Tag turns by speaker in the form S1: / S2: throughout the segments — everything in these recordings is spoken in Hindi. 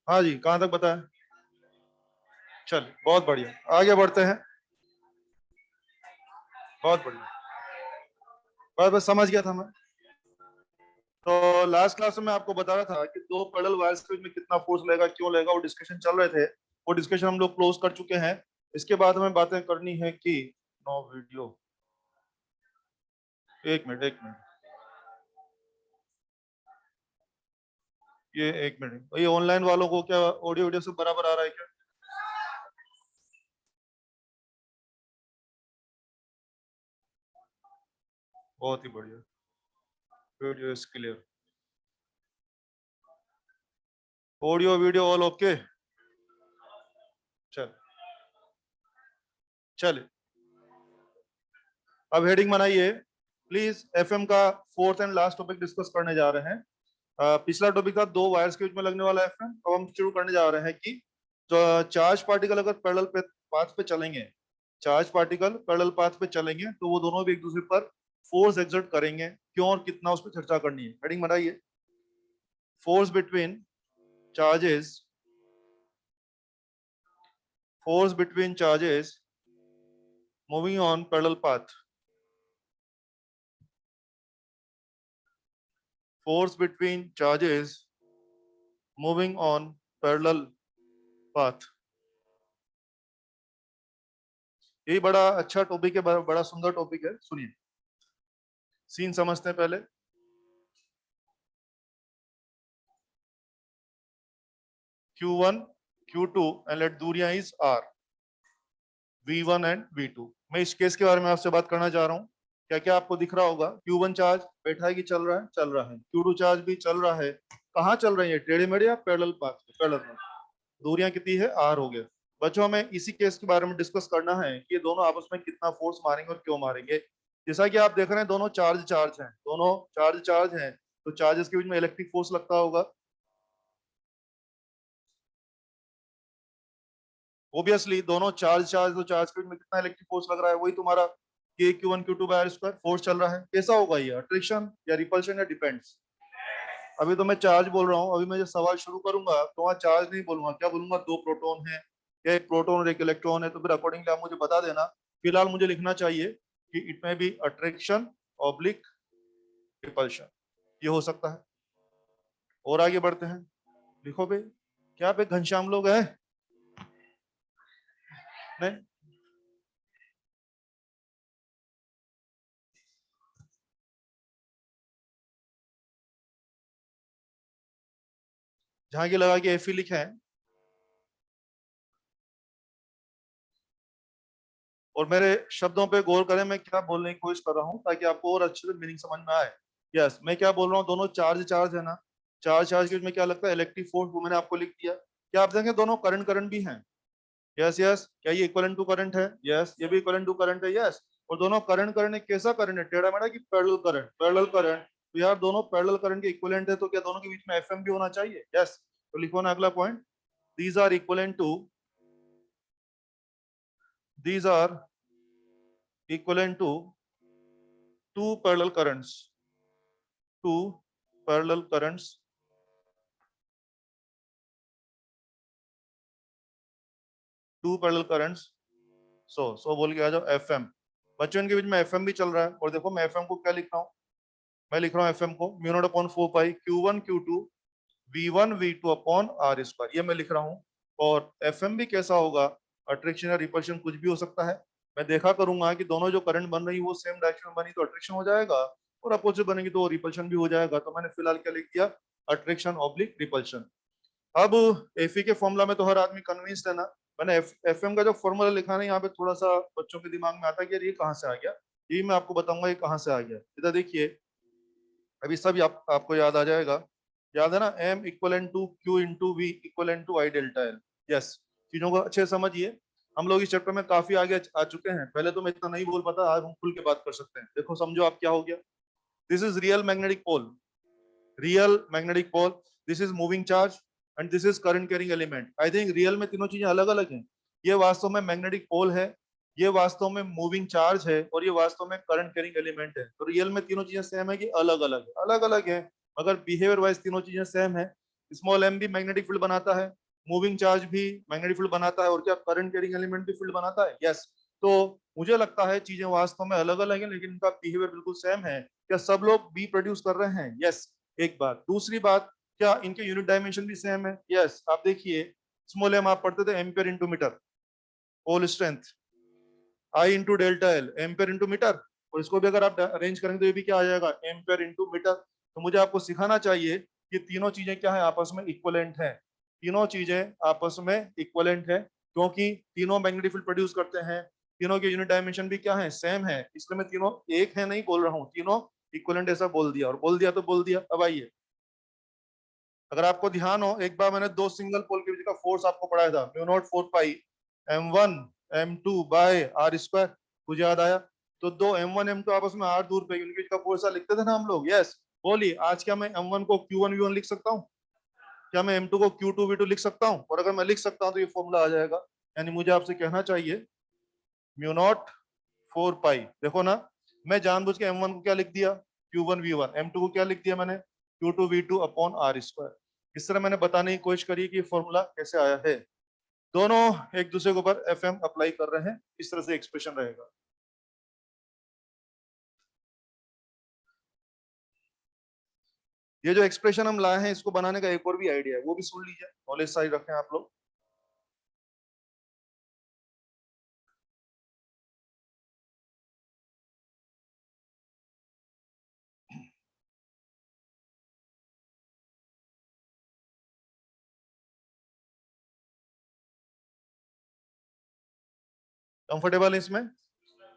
S1: हाँ जी, कहाँ तक बताया? चलिए बहुत बढ़िया, आगे बढ़ते हैं। बहुत बढ़िया, बस बस समझ गया था मैं। तो लास्ट क्लास में मैं आपको बता रहा था कि दो पैरेलल वायर्स के बीच में कितना फोर्स लगेगा, क्यों लगेगा, वो डिस्कशन चल रहे थे। वो डिस्कशन हम लोग क्लोज कर चुके हैं। इसके बाद हमें बातें करनी है कि नो वीडियो। एक मिनट एक मिनट, ये एक मिनट, ये ऑनलाइन वालों को क्या ऑडियो वीडियो सब बराबर आ रहा है क्या? बहुत ही बढ़िया, video is clear, audio video all okay. चल चल, अब हेडिंग बनाइए प्लीज। एफएम का fourth and last topic discuss करने जा रहे हैं। पिछला टॉपिक था दो वायर्स के बीच में लगने वाला एफएम। अब हम शुरू करने जा रहे हैं कि जो चार्ज पार्टिकल अगर पैरेलल पे पाथ पे चलेंगे, चार्ज पार्टिकल पैरेलल पाथ पे चलेंगे तो वो दोनों भी एक दूसरे पर फोर्स एक्सर्ट करेंगे, क्यों और कितना, उस पर चर्चा करनी है। हेडिंग बनाइए, force between charges, force between charges moving on parallel path, force between charges moving on parallel path। ये बड़ा अच्छा टॉपिक है, बड़ा सुंदर टॉपिक है। सुनिए, सीन समझते हैं पहले। Q1 Q2 एंड लेट दूरियां is R, V1 and V2। मैं इस केस के बारे में आपसे बात करना चाह रहा हूँ। क्या क्या आपको दिख रहा होगा? Q1 चार्ज बैठा है कि चल रहा है? चल रहा है। Q2 चार्ज भी चल रहा है। कहाँ चल रही है? टेढ़े मेढ़े या पैरेलल पाथ पे? Parallel path. दूरियां कितनी है? R हो गया। बच्चों, हमें इसी केस के बारे में डिस्कस करना है कि ये दोनों आपस में कितना फोर्स मारेंगे और क्यों मारेंगे। जैसा कि आप देख रहे हैं, दोनों चार्ज चार्ज हैं, दोनों चार्ज चार्ज हैं, तो चार्जेस के बीच में इलेक्ट्रिक फोर्स लगता होगा। ओबियसली दोनों चार्ज चार्ज, तो चार्ज के बीच में कितना इलेक्ट्रिक फोर्स लग रहा है? वही तुम्हारा के Q1 Q2 bye R square force चल रहा है। कैसा होगा ये? अट्रैक्शन या रिपल्शन या डिपेंड्स? अभी तो मैं चार्ज बोल रहा हूँ, अभी मैं जब सवाल शुरू करूंगा तो वहाँ चार्ज नहीं बोलूंगा, क्या बोलूंगा? दो प्रोटॉन है या एक प्रोटॉन और एक इलेक्ट्रॉन है, तो फिर अकॉर्डिंगली आप मुझे बता देना। फिलहाल मुझे लिखना चाहिए कि इट में बी अट्रैक्शन ऑब्लिक रिपल्शन, ये हो सकता है। और आगे बढ़ते हैं, लिखो भाई। क्या पे घनश्याम लोग हैं? नहीं, जहां की लगा के एफी लिखे हैं। और मेरे शब्दों पे गौर करें, मैं क्या बोलने की कोशिश कर रहा हूँ ताकि आपको और अच्छे से मीनिंग समझ में आए। यस, मैं क्या बोल रहा हूँ, दोनों चार्ज चार्ज है ना। चार्ज चार्ज के बीच में क्या लगता है? इलेक्ट्रिक फोर्स, वो मैंने आपको लिख दिया। क्या आप देखेंगे दोनों करंट करंट भी हैं? यस यस, क्या ये इक्विवेलेंट टू करंट है? यस, ये भी इक्विवेलेंट टू करंट है। यस, और दोनों करंट करंट है। कैसा करंट है? टेढ़ा मेढ़ा कि पैरेलल करंट? Parallel current. तो यार दोनों पैरेलल करंट के इक्विवेलेंट है, तो क्या दोनों के बीच में एफएम भी होना चाहिए? यस। तो लिखो ना अगला point, these are equivalent to, these are equivalent to two parallel currents, two parallel currents, two parallel currents। सो बोल के आ जाओ एफएम। बच्चों इनके बीच में एफएम भी चल रहा है। और देखो मैं एफएम को क्या लिख रहा हूँ, मैं लिख रहा हूँ एफएम को म्यू नॉट अपॉन 4 पाई Q1 Q2 V1 V2 upon R square, ये मैं लिख रहा हूँ। और एफएम भी कैसा होगा? अट्रैक्शन या रिपल्शन कुछ भी हो सकता है। मैं देखा करूंगा कि दोनों जो करंट बन रही है वो सेम डायरेक्शन में बनी तो अट्रैक्शन हो जाएगा, और अपोजिट बनेगी तो रिपल्शन भी हो जाएगा। तो मैंने फिलहाल क्या लिख दिया? Attraction oblique repulsion. अब एफई के फॉर्मूला में तो हर आदमी कन्विंस्ड है ना। मैंने एफएम का जो फॉर्मूला लिखा है ना, यहाँ पे थोड़ा सा बच्चों के दिमाग में आता है कि यार ये कहाँ से आ गया। ये मैं आपको बताऊंगा ये कहाँ से आ गया। इधर देखिए, अभी सब आपको याद आ जाएगा। याद है ना, M equal to Q into V equal to I delta L. Yes, चीजों को अच्छे से समझिए। हम लोग इस चैप्टर में काफी आगे आ चुके हैं। पहले तो मैं इतना नहीं बोल पाता, आज हम खुल के बात कर सकते हैं। देखो समझो आप क्या हो गया। This is real magnetic pole, real magnetic pole, this is moving charge and this is current carrying element. I think real में तीनों चीजें अलग अलग हैं। ये वास्तव में मैग्नेटिक पोल है, ये वास्तव में मूविंग चार्ज है, और ये वास्तव में करंट कैरिंग एलिमेंट है। तो रियल में तीनों चीजें सेम है कि अलग अलग है? अलग अलग है, मगर बिहेवियर वाइज तीनों चीजें सेम है। स्मॉल m भी मैग्नेटिक फील्ड बनाता है, मूविंग चार्ज भी मैग्नेटिक फील्ड बनाता है, और क्या करंट कैरिंग एलिमेंट भी फील्ड बनाता है। यस, तो मुझे लगता है चीजें वास्तव में अलग अलग है, लेकिन इनका बिहेवियर बिल्कुल सेम है। क्या सब लोग बी प्रोड्यूस कर रहे हैं? यस, एक बात। दूसरी बात, क्या इनके यूनिट डायमेंशन भी सेम है? यस, आप देखिए स्मॉल m आप पढ़ते थे ampere into metre, whole strength I into delta L, ampere into metre, और इसको भी अगर आप अरेंज करेंगे तो ये भी क्या आ जाएगा, एम्पियर इंटू मीटर। तो मुझे आपको सिखाना चाहिए कि तीनों चीजें क्या है, आपस में इक्वलेंट है। तीनों चीजें आपस में इक्वलेंट है, क्योंकि तीनों मैग्नेटिक फील्ड प्रोड्यूस करते हैं, तीनों के यूनिट डायमेंशन भी क्या है, सेम है, इसलिए मैं तीनों एक है नहीं बोल रहा हूँ, तीनों इक्वलेंट ऐसा बोल दिया, और बोल दिया तो बोल दिया। अब आइए, अगर आपको ध्यान हो, एक बार मैंने दो सिंगल पोल के बीच का फोर्स आपको पढ़ाया था, mu naught 4 pi m1 m2 by r square, मुझे याद आया। तो दो m1 m2 आपस में r दूर पे उनके बीच का फोर्स लिखते थे ना हम लोग। यस, बोलिए, आज क्या मैं m1 को q1 v1 लिख सकता हूँ? क्या मैं m2 को q2 v2 लिख सकता हूँ? और अगर मैं लिख सकता हूँ तो ये फॉर्मूला आ जाएगा। यानी मुझे आपसे कहना चाहिए म्यू नॉट 4 पाई, देखो ना, मैं जानबूझ के m1 को क्या लिख दिया, q1 v1, m2 को क्या लिख दिया मैंने, q2 v2 upon r square. इस तरह मैंने बताने की कोशिश करी कि फॉर्मूला कैसे आया है। दोनों एक दूसरे के ऊपर एफ एम अप्लाई कर रहे हैं, इस तरह से एक्सप्रेशन रहेगा। ये जो एक्सप्रेशन हम लाए हैं, इसको बनाने का एक और भी आइडिया है, वो भी सुन लीजिए, नॉलेज साइड रखें आप लोग। कंफर्टेबल है इसमें?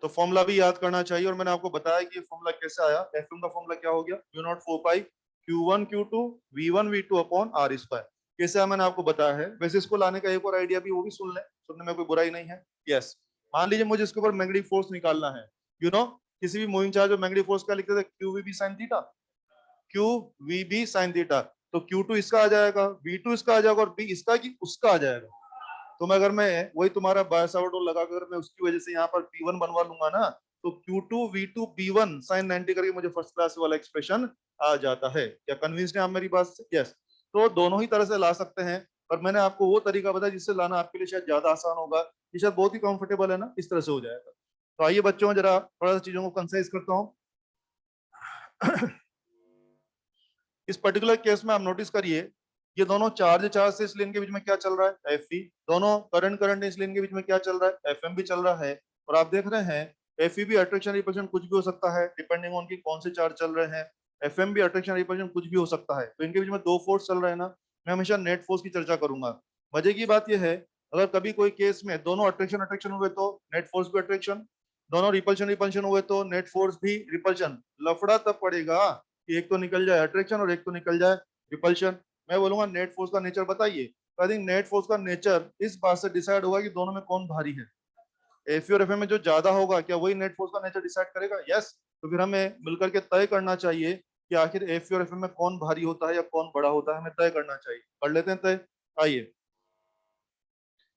S1: तो फॉर्मूला भी याद करना चाहिए, और मैंने आपको बताया कि ये फॉर्मूला कैसे आया। एफ एम का फॉर्मूला क्या हो गया, म्यू नॉट 4 पाई Q1 Q2 V1 V2 upon R square. कैसे आया मैंने आपको बताया है। वैसे इसको लाने का एक और आइडिया भी, वो भी सुन लें, सुनने में कोई बुराई नहीं है। यस, मान लीजिए मुझे इसके ऊपर मैग्नेटिक फोर्स निकालना है, यू नो, किसी भी मूविंग चार्ज और मैग्नेटिक फोर्स का लिखते थे, Q V B sine theta, Q V B sine theta. तो Q2 इसका आ जाएगा, V2 इसका आ जाएगा, और B इसका कि उसका आ जाएगा। तो मैं, अगर मैं वही तुम्हारा बायसावर्ट लगा कर मैं उसकी वजह से यहाँ पर P1 बनवा लूंगा ना, तो Q2 V2 P1 साइन 90 करके मुझे फर्स्ट क्लास वाला एक्सप्रेशन आ जाता है। क्या कन्विंस्ड है आप मेरी बात से? यस, तो दोनों ही तरह से ला सकते हैं, पर मैंने आपको वो तरीका बताया जिससे लाना आपके लिए शायद ज्यादा आसान होगा, ये शायद बहुत ही कंफर्टेबल है ना, इस तरह से हो जाएगा। तो आइए बच्चों, जरा थोड़ा सा चीजों को कंसाइज करता हूँ। इस पर्टिकुलर केस में आप नोटिस करिए, ये दोनों चार्ज चार्ज से इस लेन के बीच में क्या चल रहा है, एफ, दोनों करंट करंट इस लेन के बीच में क्या चल रहा है, एफ भी चल रहा है। और आप देख रहे हैं एफ भी अट्रैक्शन रिपल्शन कुछ भी हो सकता है, डिपेंडिंग ऑन की कौन से चार्ज चल रहे हैं। एफ भी अट्रैक्शन रिपल्शन कुछ भी हो सकता है। तो इनके बीच में दो फोर्स चल रहे हैं ना, मैं हमेशा नेट फोर्स की चर्चा करूंगा। मजे की बात यह है, अगर कभी कोई केस में दोनों अट्रैक्शन अट्रैक्शन हुए तो नेट फोर्स भी अट्रैक्शन, दोनों रिपल्शन रिपल्शन हुए तो नेट फोर्स भी रिपल्शन। लफड़ा तब पड़ेगा कि एक तो निकल जाए अट्रैक्शन और एक तो निकल जाए रिपल्शन। मैं बोलूंगा नेट फोर्स का नेचर बताइए, तो आई थिंक नेट फोर्स का नेचर इस बात से डिसाइड होगा कि दोनों में कौन भारी है। एफई और एफएम में जो ज्यादा होगा, क्या वही नेट फोर्स का नेचर डिसाइड करेगा? यस, तो फिर हमें मिलकर के तय करना चाहिए कि आखिर एफई और एफएम में कौन भारी होता है या कौन बड़ा होता है, हमें तय करना चाहिए। कर लेते हैं तय। आइए,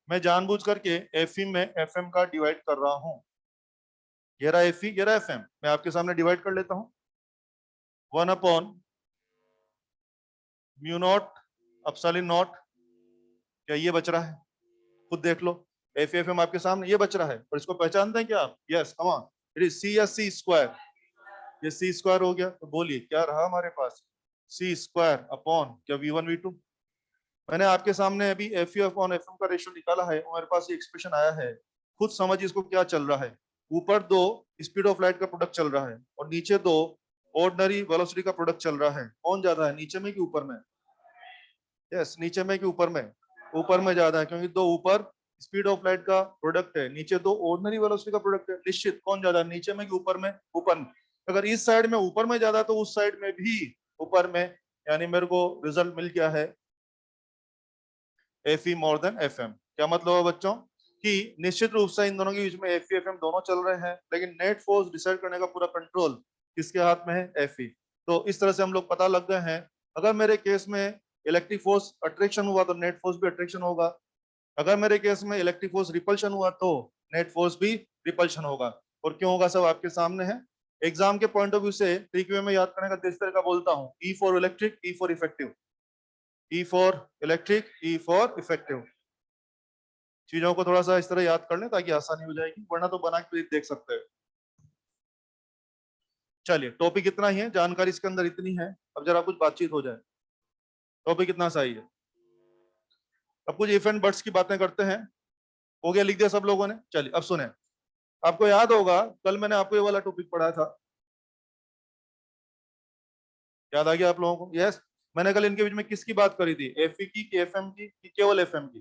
S1: मैं जानबूझ करके एफई में एफएम का डिवाइड कर रहा हूं। ये रहा एफई, ये रहा एफएम, मैं आपके सामने डिवाइड कर लेता हूं। 1 upon mu naught epsilon not, क्या ये बच रहा है? खुद देख लो, एफ एफ एम आपके सामने ये बच रहा है, और इसको पहचानते हैं क्या आप? Yes, come on, it is C या सी स्क्वायर। ये सी स्क्वायर हो गया, तो बोलिए क्या रहा हमारे पास, सी स्क्वायर अपॉन क्या V1 V2। मैंने आपके सामने अभी F U upon F M का रेशियो निकाला है, और मेरे पास ये एक्सप्रेशन आया है। खुद समझिए इसको क्या चल रहा है। ऊपर दो स्पीड ऑफ लाइट का प्रोडक्ट चल रहा है, और नीचे दो ऑर्डिनरी वेलोसिटी का प्रोडक्ट चल रहा है। कौन ज्यादा है, नीचे में कि ऊपर में? यस, नीचे में कि ऊपर में? ऊपर में ज्यादा है, क्योंकि दो ऊपर स्पीड ऑफ लाइट का प्रोडक्ट है, नीचे दो ऑर्डिनरी वेलोसिटी का प्रोडक्ट है। निश्चित कौन ज्यादा है, नीचे में कि ऊपर में? ऊपर में। अगर इस साइड में ऊपर में ज्यादा, तो उस साइड में भी ऊपर में। यानी मेरे को रिजल्ट मिल गया है F E more than F M. क्या मतलब है बच्चों, कि निश्चित रूप से इन दोनों के बीच में एफ ई एफ एम दोनों चल रहे हैं, लेकिन नेट फोर्स डिसाइड करने का पूरा कंट्रोल किसके हाथ में है, एफ ई। तो इस तरह से हम लोग पता लग गए हैं। अगर मेरे केस में इलेक्ट्रिक फोर्स अट्रैक्शन हुआ तो नेट फोर्स भी अट्रैक्शन होगा, अगर मेरे केस में इलेक्ट्रिक फोर्स रिपल्शन हुआ तो नेट फोर्स भी रिपल्शन होगा। और क्यों होगा, सब आपके सामने है। एग्जाम के पॉइंट ऑफ व्यू से ट्रिक वे में याद करने का इस तरह का बोलता हूँ, E for electric, E for effective. E for electric, E for effective. चीजों को थोड़ा सा इस तरह याद कर लें ताकि आसानी हो जाएगी, वरना तो बना के देख सकते हैं। चलिए टॉपिक इतना ही है, जानकारी इसके अंदर इतनी है। अब जरा कुछ बातचीत हो जाए। टॉपिक इतना सही है। अब कुछ इफ एंड बट्स की बातें करते हैं। हो गया, लिख दिया सब लोगों ने? चलिए अब सुने। आपको याद होगा कल मैंने आपको ये वाला टॉपिक पढ़ाया था, याद आ गया आप लोगों को? यस। मैंने कल इनके बीच में किसकी बात करी थी, एफई की कि एफएम की, कि केवल एफएम की?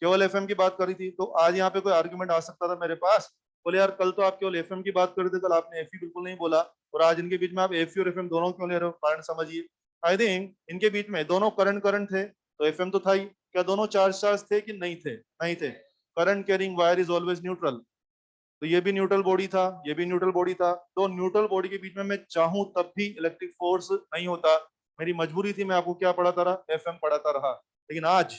S1: केवल एफएम की बात करी थी। तो आज यहाँ पे कोई आर्गुमेंट आ सकता था मेरे पास, बोले यार कल तो आप केवल एफएम की बात कर रहे थे, कल आपने एफई बिल्कुल नहीं बोला, और आज इनके बीच में आप एफई और एफएम दोनों क्यों ले रहे हो? कारण समझिए। आई थिंक इनके बीच में दोनों करंट करंट थे, तो एफएम तो था ही। क्या दोनों चार्ज चार्ज थे कि नहीं थे? नहीं थे। Current carrying wire is always neutral. तो ये भी न्यूट्रल बॉडी था, ये भी न्यूट्रल बॉडी था। तो न्यूट्रल बॉडी के बीच में मैं चाहूं तब भी इलेक्ट्रिक फोर्स नहीं होता। मेरी मजबूरी थी, मैं आपको क्या पढ़ाता रहा? एफएम पढ़ाता रहा। लेकिन आज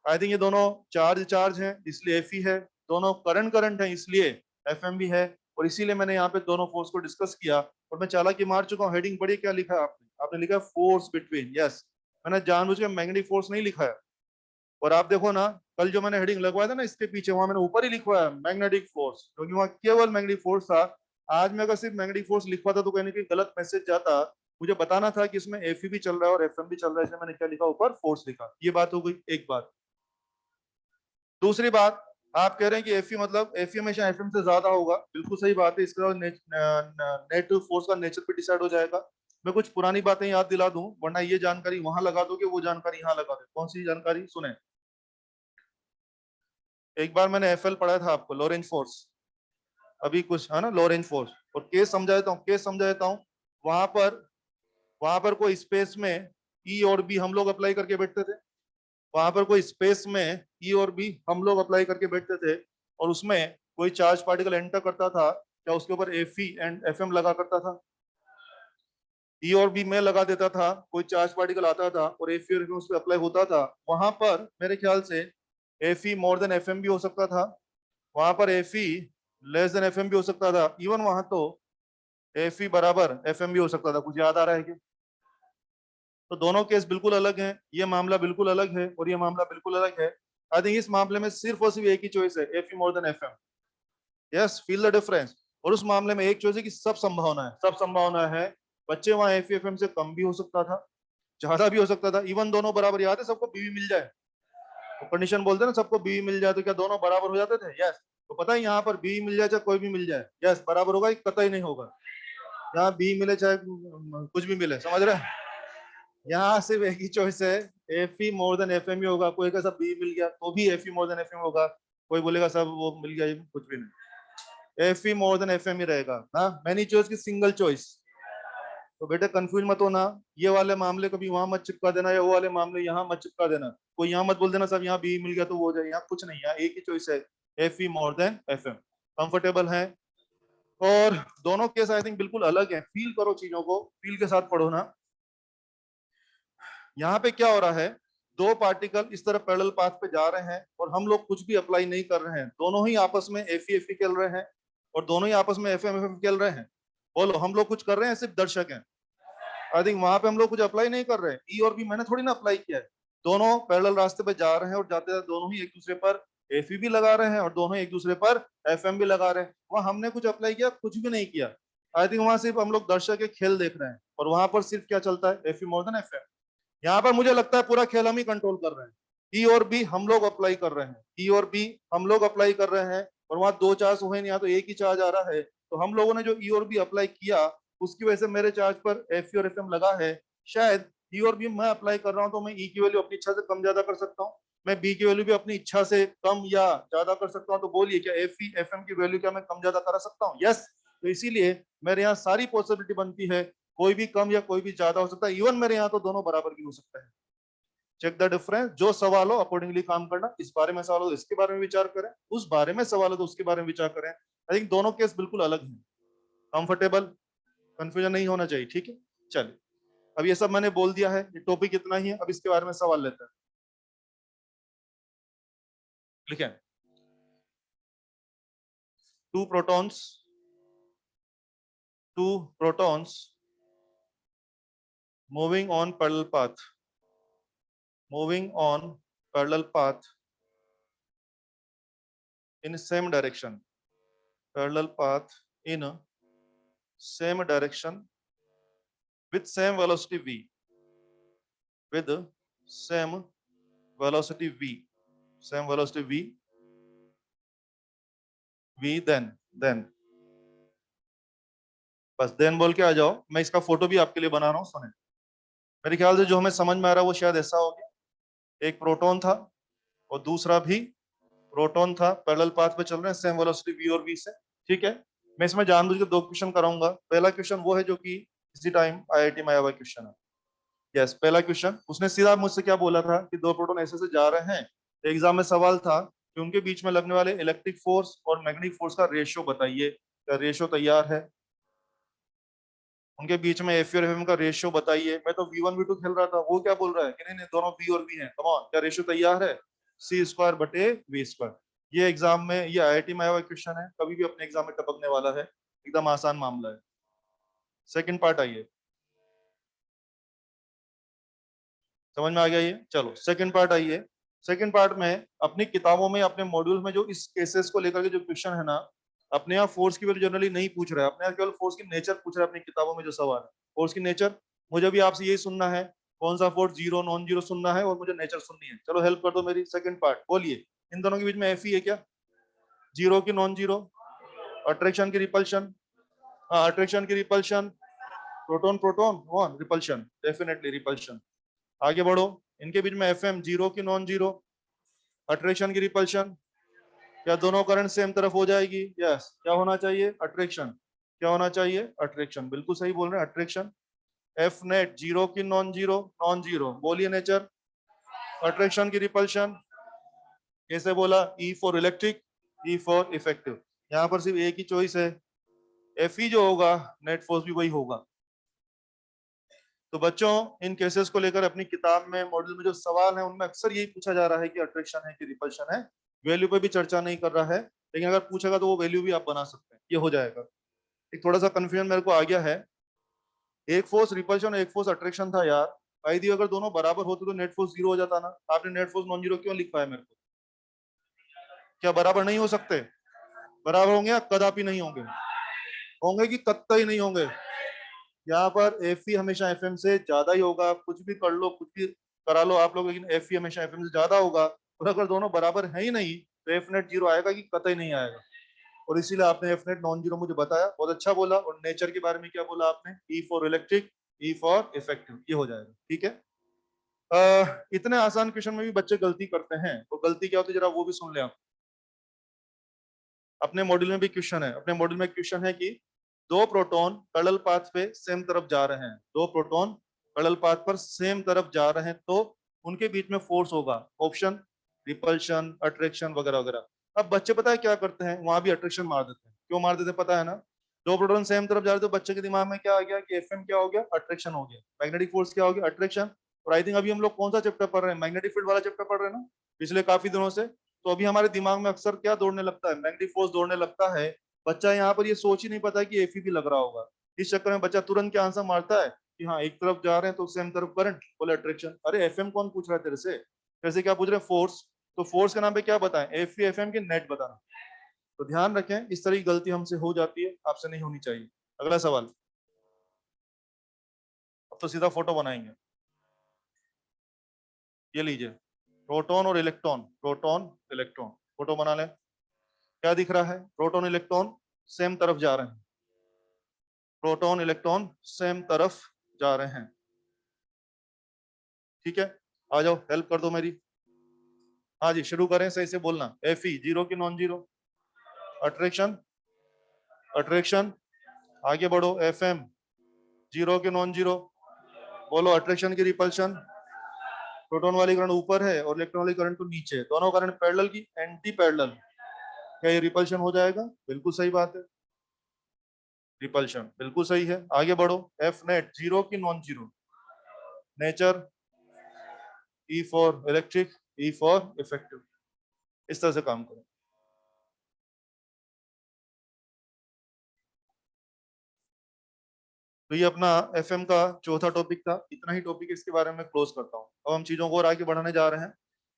S1: आई थिंक ये दोनों चार्ज चार्ज हैं इसलिए एफई है, दोनों करंट करंट है इसलिए एफएम भी है। और इसीलिए मैंने यहाँ पे दोनों फोर्स को डिस्कस किया। और मैं चालाकी मार चुका हूँ। हेडिंग पढ़िए क्या लिखा है आपने? आपने लिखा फोर्स बिटवीन। यस, मैंने जानबूझ के मैग्नेटिक फोर्स नहीं लिखा है। और आप देखो ना, कल जो मैंने हेडिंग लगवाया था ना इसके पीछे, वहां मैंने ऊपर ही लिखवाया मैग्नेटिक फोर्स, क्योंकि वहां केवल मैग्नेटिक फोर्स था। आज मैं अगर सिर्फ मैग्नेटिक फोर्स लिखवा था तो कहीं ना कहीं गलत मैसेज जाता। मुझे बताना था कि इसमें एफई भी चल रहा है और एफएम भी चल रहा है, इसलिए मैंने क्या लिखा ऊपर? फोर्स लिखा। ये बात हो गई एक बात। दूसरी बात, आप कह रहे हैं कि एफई मतलब एफई हमेशा एफएम से ज्यादा होगा। बिल्कुल सही बात है। इसका नेट फोर्स का नेचर भी डिसाइड हो जाएगा। मैं कुछ पुरानी बातें याद दिला दूं, वरना ये जानकारी वहां लगा दोगे, वो जानकारी यहाँ लगा दे। कौन सी जानकारी? सुने। एक बार मैंने एफएल पढ़ाया था आपको, लोरेंज फोर्स। अभी कुछ है ना लोरेंज फोर्स, और केस समझा देता हूँ, केस समझा देता हूँ। वहां पर वहां पर कोई स्पेस में ई और बी हम लोग अप्लाई करके बैठते थे। वहां पर कोई स्पेस में ई और बी हम लोग अप्लाई करके बैठते थे, और उसमें कोई चार्ज पार्टिकल एंटर करता था, क्या उसके ऊपर एफई एंड एफएम लगा करता था? ई और बी में लगा देता था, कोई चार्ज पार्टिकल आता था और एफई और एफएम उस पर अप्लाई होता था। वहां पर मेरे ख्याल से एफई मोर देन एफएम भी हो सकता था, वहां पर एफई लेस देन एफएम भी हो सकता था, इवन वहां तो एफई बराबर एफएम भी हो सकता था। कुछ याद आ रहा है क्या? तो दोनों केस बिल्कुल अलग हैं। ये मामला बिल्कुल अलग है और ये मामला बिल्कुल अलग है। आई थिंक इस मामले में सिर्फ और सिर्फ एक ही चॉइस है, FE more than FM. Yes, feel the difference. और उस मामले में एक चॉइस है कि सब संभावना है, सब संभावना है। बच्चे वहां एफई एफएम से कम भी हो सकता था, ज्यादा भी हो सकता था, इवन दोनों बराबर। याद है सबको बीवी मिल जाए, तो कंडीशन बोलते हैं ना, सबको बीवी मिल जाए, तो क्या दोनों बराबर हो जाते थे? यस। तो पता है यहाँ पर बीवी मिल जाए चाहे कोई भी मिल जाए, यस बराबर होगा, कतई नहीं होगा। यहाँ बी मिले चाहे कुछ भी मिले, समझ रहे हैं? यहाँ सिर्फ एक ही चॉइस है, F E more than F M ही होगा। कोई का सब बी मिल गया तो भी F E more than F M होगा, कोई बोलेगा सब वो मिल गया, कुछ भी नहीं। F E more than F M ही रहेगा। हाँ, मैनी चॉइस की सिंगल चॉइस। तो बेटे कंफ्यूज मत होना। ये वाले मामले कभी वहां मत चिपका देना, या वो वाले मामले यहाँ मत चिपका देना। कोई यहाँ मत बोल देना सब यहाँ बी मिल गया तो वो हो जाए, यहाँ कुछ नहीं। यहाँ एक ही चॉइस है, F E more than F M. Comfortable है? और दोनों केस आई थिंक बिल्कुल अलग है। फील करो चीजों को, फील के साथ पढ़ो ना। यहाँ पे क्या हो रहा है, दो पार्टिकल इस तरह पैरेलल पाथ पे जा रहे हैं और हम लोग कुछ भी अप्लाई नहीं कर रहे हैं। दोनों ही आपस में एफ ई खेल रहे हैं और दोनों ही आपस में एफ एम खेल रहे हैं। बोलो, हम लोग कुछ कर रहे हैं? सिर्फ दर्शक हैं। आई थिंक वहां पे हम लोग कुछ अप्लाई नहीं कर रहे हैं। ई और बी मैंने थोड़ी ना अप्लाई किया है। दोनों पैरेलल रास्ते पे जा रहे हैं और जाते जाते दोनों ही एक दूसरे पर एफ भी लगा रहे हैं और दोनों एक दूसरे पर एफ भी लगा रहे हैं। वहां हमने कुछ अप्लाई किया? कुछ भी नहीं किया। आई थिंक वहां सिर्फ हम लोग दर्शक के खेल देख रहे हैं, और वहां पर सिर्फ क्या चलता है? एफ मोर देन एफ। यहाँ पर मुझे लगता है पूरा खेल हम ही कंट्रोल कर रहे हैं। ई और बी हम लोग अप्लाई कर रहे हैं, ई और बी हम लोग अप्लाई कर रहे हैं, और वहां दो चार्ज हुए नहीं, यहाँ तो एक ही चार्ज आ रहा है। तो हम लोगों ने जो ई और बी अप्लाई किया, उसकी वजह से मेरे चार्ज पर एफ और एफ एम लगा है। शायद ई और बी मैं अप्लाई कर रहा हूँ तो मैं ई की वैल्यू अपनी इच्छा से कम ज्यादा कर सकता हूँ, मैं बी की वैल्यू भी अपनी इच्छा से कम या ज्यादा कर सकता हूँ। तो बोलिए, क्या एफ ई एफ एम की वैल्यू क्या मैं कम ज्यादा करा सकता हूँ? यस। तो इसीलिए मेरे यहाँ सारी पॉसिबिलिटी बनती है, कोई भी कम या कोई भी ज्यादा हो सकता है। इवन मेरे यहाँ तो दोनों बराबर भी हो सकता है। Check the difference. जो सवाल हो अकॉर्डिंगली काम करना। इस बारे में सवाल हो तो इसके बारे में विचार करें, उस बारे में सवाल हो तो उसके बारे में विचार करें। आई थिंक दोनों केस बिल्कुल अलग हैं। कंफर्टेबल? कंफ्यूजन नहीं होना चाहिए, ठीक है? चलिए, अब ये सब मैंने बोल दिया है, ये टॉपिक इतना ही है। अब इसके बारे में सवाल लेते हैं। लिखें, two protons two protons moving on parallel path moving on parallel path in same direction, parallel path in same direction with same velocity v, with same velocity v, same velocity v, then बस देन बोल के आ जाओ। मैं इसका फोटो भी आपके लिए बना रहा हूँ, सुने। मेरे ख्याल से जो हमें समझ में आ रहा है वो शायद ऐसा हो गया, एक प्रोटॉन था और दूसरा भी प्रोटॉन था, पैरेलल पाथ पे चल रहे हैं, सेम वेलोसिटी v और v से। ठीक है, मैं इसमें जानबूझ के दो क्वेश्चन कराऊंगा। पहला क्वेश्चन वो है जो कि इसी टाइम आईआईटी में आया हुआ क्वेश्चन है। यस, पहला क्वेश्चन उसने सीधा मुझसे क्या बोला था कि दो प्रोटॉन ऐसे से जा रहे हैं, एग्जाम में सवाल था कि उनके बीच में लगने वाले इलेक्ट्रिक फोर्स और मैग्नेटिक फोर्स का रेशियो बताइए। क्या रेशियो तैयार है? उनके बीच में एफ और एफ का रेशियो बताइए। मैं तो v1 v2 खेल रहा था, वो क्या बोल रहा है कि नहीं नहीं दोनों v और v हैं। कम ऑन, क्या रेशियो तैयार है? सी स्क्वायर बटे वी स्क्वायर। ये एग्जाम में, ये आईआईटी में आया हुआ क्वेश्चन है, कभी भी अपने एग्जाम में टपकने वाला है, एकदम आसान मामला है। सेकंड पार्ट आइए, समझ में आ गया ये? चलो सेकंड पार्ट आइए। सेकंड पार्ट में अपनी किताबों में, अपने मॉड्यूल में जो इस केसेस को लेकर के जो क्वेश्चन है ना, अपने यहाँ फोर्स की वैल्यू जनरली नहीं पूछ रहा है, अपने यहाँ केवल फोर्स की नेचर पूछ रहा है। अपनी किताबों में जो सवाल है फोर्स की नेचर, मुझे भी आपसे यही सुनना है, कौन सा फोर्स जीरो नॉन जीरो सुनना है और मुझे नेचर सुननी है। चलो हेल्प कर दो मेरी। सेकंड पार्ट बोलिए, इन दोनों के बीच में एफ ही है क्या? जीरो की नॉन जीरो? अट्रैक्शन की रिपल्शन? हाँ, अट्रैक्शन की repulsion, proton proton one, repulsion definitely repulsion. आगे बढ़ो, इनके बीच में एफ एम, जीरो की नॉन जीरो? अट्रैक्शन की रिपल्शन? क्या दोनों करंट सेम तरफ हो जाएगी? यस। क्या होना चाहिए? अट्रैक्शन। क्या होना चाहिए? अट्रैक्शन। बिल्कुल सही बोल रहे हैं, अट्रैक्शन। एफ नेट जीरो की नॉन जीरो? Non zero. बोलिए नेचर। अट्रैक्शन की रिपल्शन कैसे बोला? E for electric, E for effective. यहां पर सिर्फ एक ही चॉइस है, एफ ही जो होगा नेट फोर्स भी वही होगा। तो बच्चों, इन केसेस को लेकर अपनी किताब में, मॉडल में जो सवाल है उनमें अक्सर यही पूछा जा रहा है कि अट्रैक्शन है कि रिपल्शन है। वैल्यू पे भी चर्चा नहीं कर रहा है, लेकिन अगर पूछेगा तो वो वैल्यू भी आप बना सकते हैं, ये हो जाएगा। एक थोड़ा सा कंफ्यूजन मेरे को आ गया है, एक फोर्स रिपल्शन एक फोर्स अट्रैक्शन था यार। भाई दी अगर दोनों बराबर होते तो नेट फोर्स जीरो हो जाता ना, आपने नेट फोर्स नॉन जीरो क्यों लिख पाया मेरे को? क्या बराबर नहीं हो सकते? बराबर होंगे या कदापि नहीं होंगे? होंगे कि कतई नहीं होंगे? यहाँ पर एफ ई हमेशा एफ एम से ज्यादा ही होगा, कुछ भी कर लो, कुछ भी करा लो आप लोग, लेकिन एफ ई हमेशा एफ एम से ज्यादा होगा। और अगर दोनों बराबर है ही नहीं तो एफ नेट जीरो आएगा कि कतई नहीं आएगा। और इसीलिए आपने एफ नेट नॉन जीरो मुझे बताया, बहुत अच्छा बोला। और नेचर के बारे में क्या बोला आपने? E for electric, E for effective, ये हो जाएगा। ठीक है। इतने आसान क्वेश्चन में भी बच्चे गलती करते हैं, तो गलती क्या होती है जरा वो भी सुन ले आप। अपने मॉड्यूल में भी क्वेश्चन है, अपने मॉड्यूल में क्वेश्चन है कि दो प्रोटॉन पैरेलल पाथ पे सेम तरफ जा रहे हैं, दो प्रोटॉन पैरेलल पाथ पर सेम तरफ जा रहे हैं, तो उनके बीच में फोर्स होगा। ऑप्शन रिपल्शन, अट्रैक्शन वगैरह वगैरह। अब बच्चे पता है क्या करते हैं, वहां भी अट्रैक्शन मार देते हैं। क्यों मार देते हैं पता है ना? दो प्रोटॉन सेम तरफ जा रहे, तो बच्चे के दिमाग में क्या आ गया कि एफएम क्या हो गया? अट्रैक्शन हो गया। मैग्नेटिक फोर्स क्या हो गया? अट्रैक्शन। और आई थिंक अभी हम लोग कौन सा चैप्टर पढ़ रहे हैं? मैग्नेटिक फील्ड वाला चैप्टर पढ़ रहे हैं ना, पिछले काफी दिनों से। तो अभी हमारे दिमाग में अक्सर क्या दौड़ने लगता है? मैग्नेटिक फोर्स दौड़ने लगता है। बच्चा यहाँ पर ये सोच ही नहीं पाता कि एफ भी लग रहा होगा। इस चक्कर में बच्चा तुरंत क्या आंसर मारता है कि हाँ एक तरफ जा रहे हैं तो सेम तरफ करंट, बोले अट्रैक्शन। अरे एफएम कौन पूछ रहा है तेरे से? तेरे से क्या पूछ रहे हैं? फोर्स। तो फोर्स के नाम पे क्या बताएं? एफ एफएम के नेट बताना। तो ध्यान रखें, इस तरह की गलती हमसे हो जाती है, आपसे नहीं होनी चाहिए। अगला सवाल। अब तो सीधा फोटो बनाएंगे, ये लीजिए, प्रोटॉन और इलेक्ट्रॉन, प्रोटॉन इलेक्ट्रॉन, फोटो बना लें। क्या दिख रहा है? प्रोटॉन इलेक्ट्रॉन सेम तरफ जा रहे हैं, प्रोटॉन इलेक्ट्रॉन सेम तरफ जा रहे हैं। ठीक है, आ जाओ हेल्प कर दो मेरी। हाँ जी, शुरू करें, सही से बोलना। एफ ई जीरो की नॉन जीरो? Attraction, attraction. आगे बढ़ो, एफ एम जीरो की नॉन जीरो? बोलो अट्रैक्शन की रिपल्शन। प्रोटॉन वाली करंट ऊपर है और इलेक्ट्रॉन वाली करंट तो नीचे है, दोनों करंट पैरेलल की एंटी पैरेलल, क्या ये रिपल्शन हो जाएगा? बिल्कुल सही बात है, रिपल्शन बिल्कुल सही है। आगे बढ़ो, एफ नेट जीरो की non zero? Nature E for electric, E for effective. इस तरह से काम करो। तो ये अपना एफएम का चौथा टॉपिक था। इतना ही टॉपिक इसके बारे में क्लोज करता हूँ। अब हम चीजों को और आगे बढ़ाने जा रहे हैं।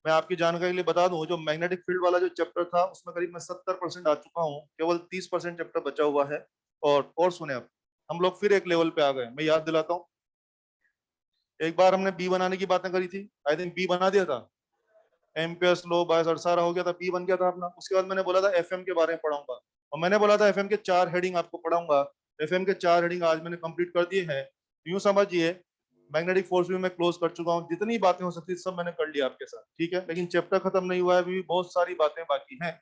S1: मैं आपकी जानकारी के लिए बता दूं, जो मैग्नेटिक फील्ड वाला जो चैप्टर था उसमें करीब मैं 70% आ चुका हूँ, केवल 30% चैप्टर बचा हुआ है। और सुने, अब हम लोग फिर एक लेवल पे आ गए। मैं याद दिलाता हूँ, एक बार हमने बी बनाने की बातें करी थी, आई थिंक बी बना दिया था, एम्पियर्स लो बायस और सारा हो गया था, बी बन गया था अपना। उसके बाद मैंने बोला था एफएम के बारे में पढ़ाऊंगा, और मैंने बोला था एफएम के 4 हेडिंग आपको पढ़ाऊंगा। एफएम के 4 हेडिंग आज मैंने कंप्लीट कर दिए हैं। यूं समझिए मैग्नेटिक फोर्स भी मैं क्लोज कर चुका हूँ, जितनी बातें हो सकती सब मैंने कर लिया आपके साथ, ठीक है। लेकिन चैप्टर खत्म नहीं हुआ है, अभी भी बहुत सारी बातें बाकी हैं।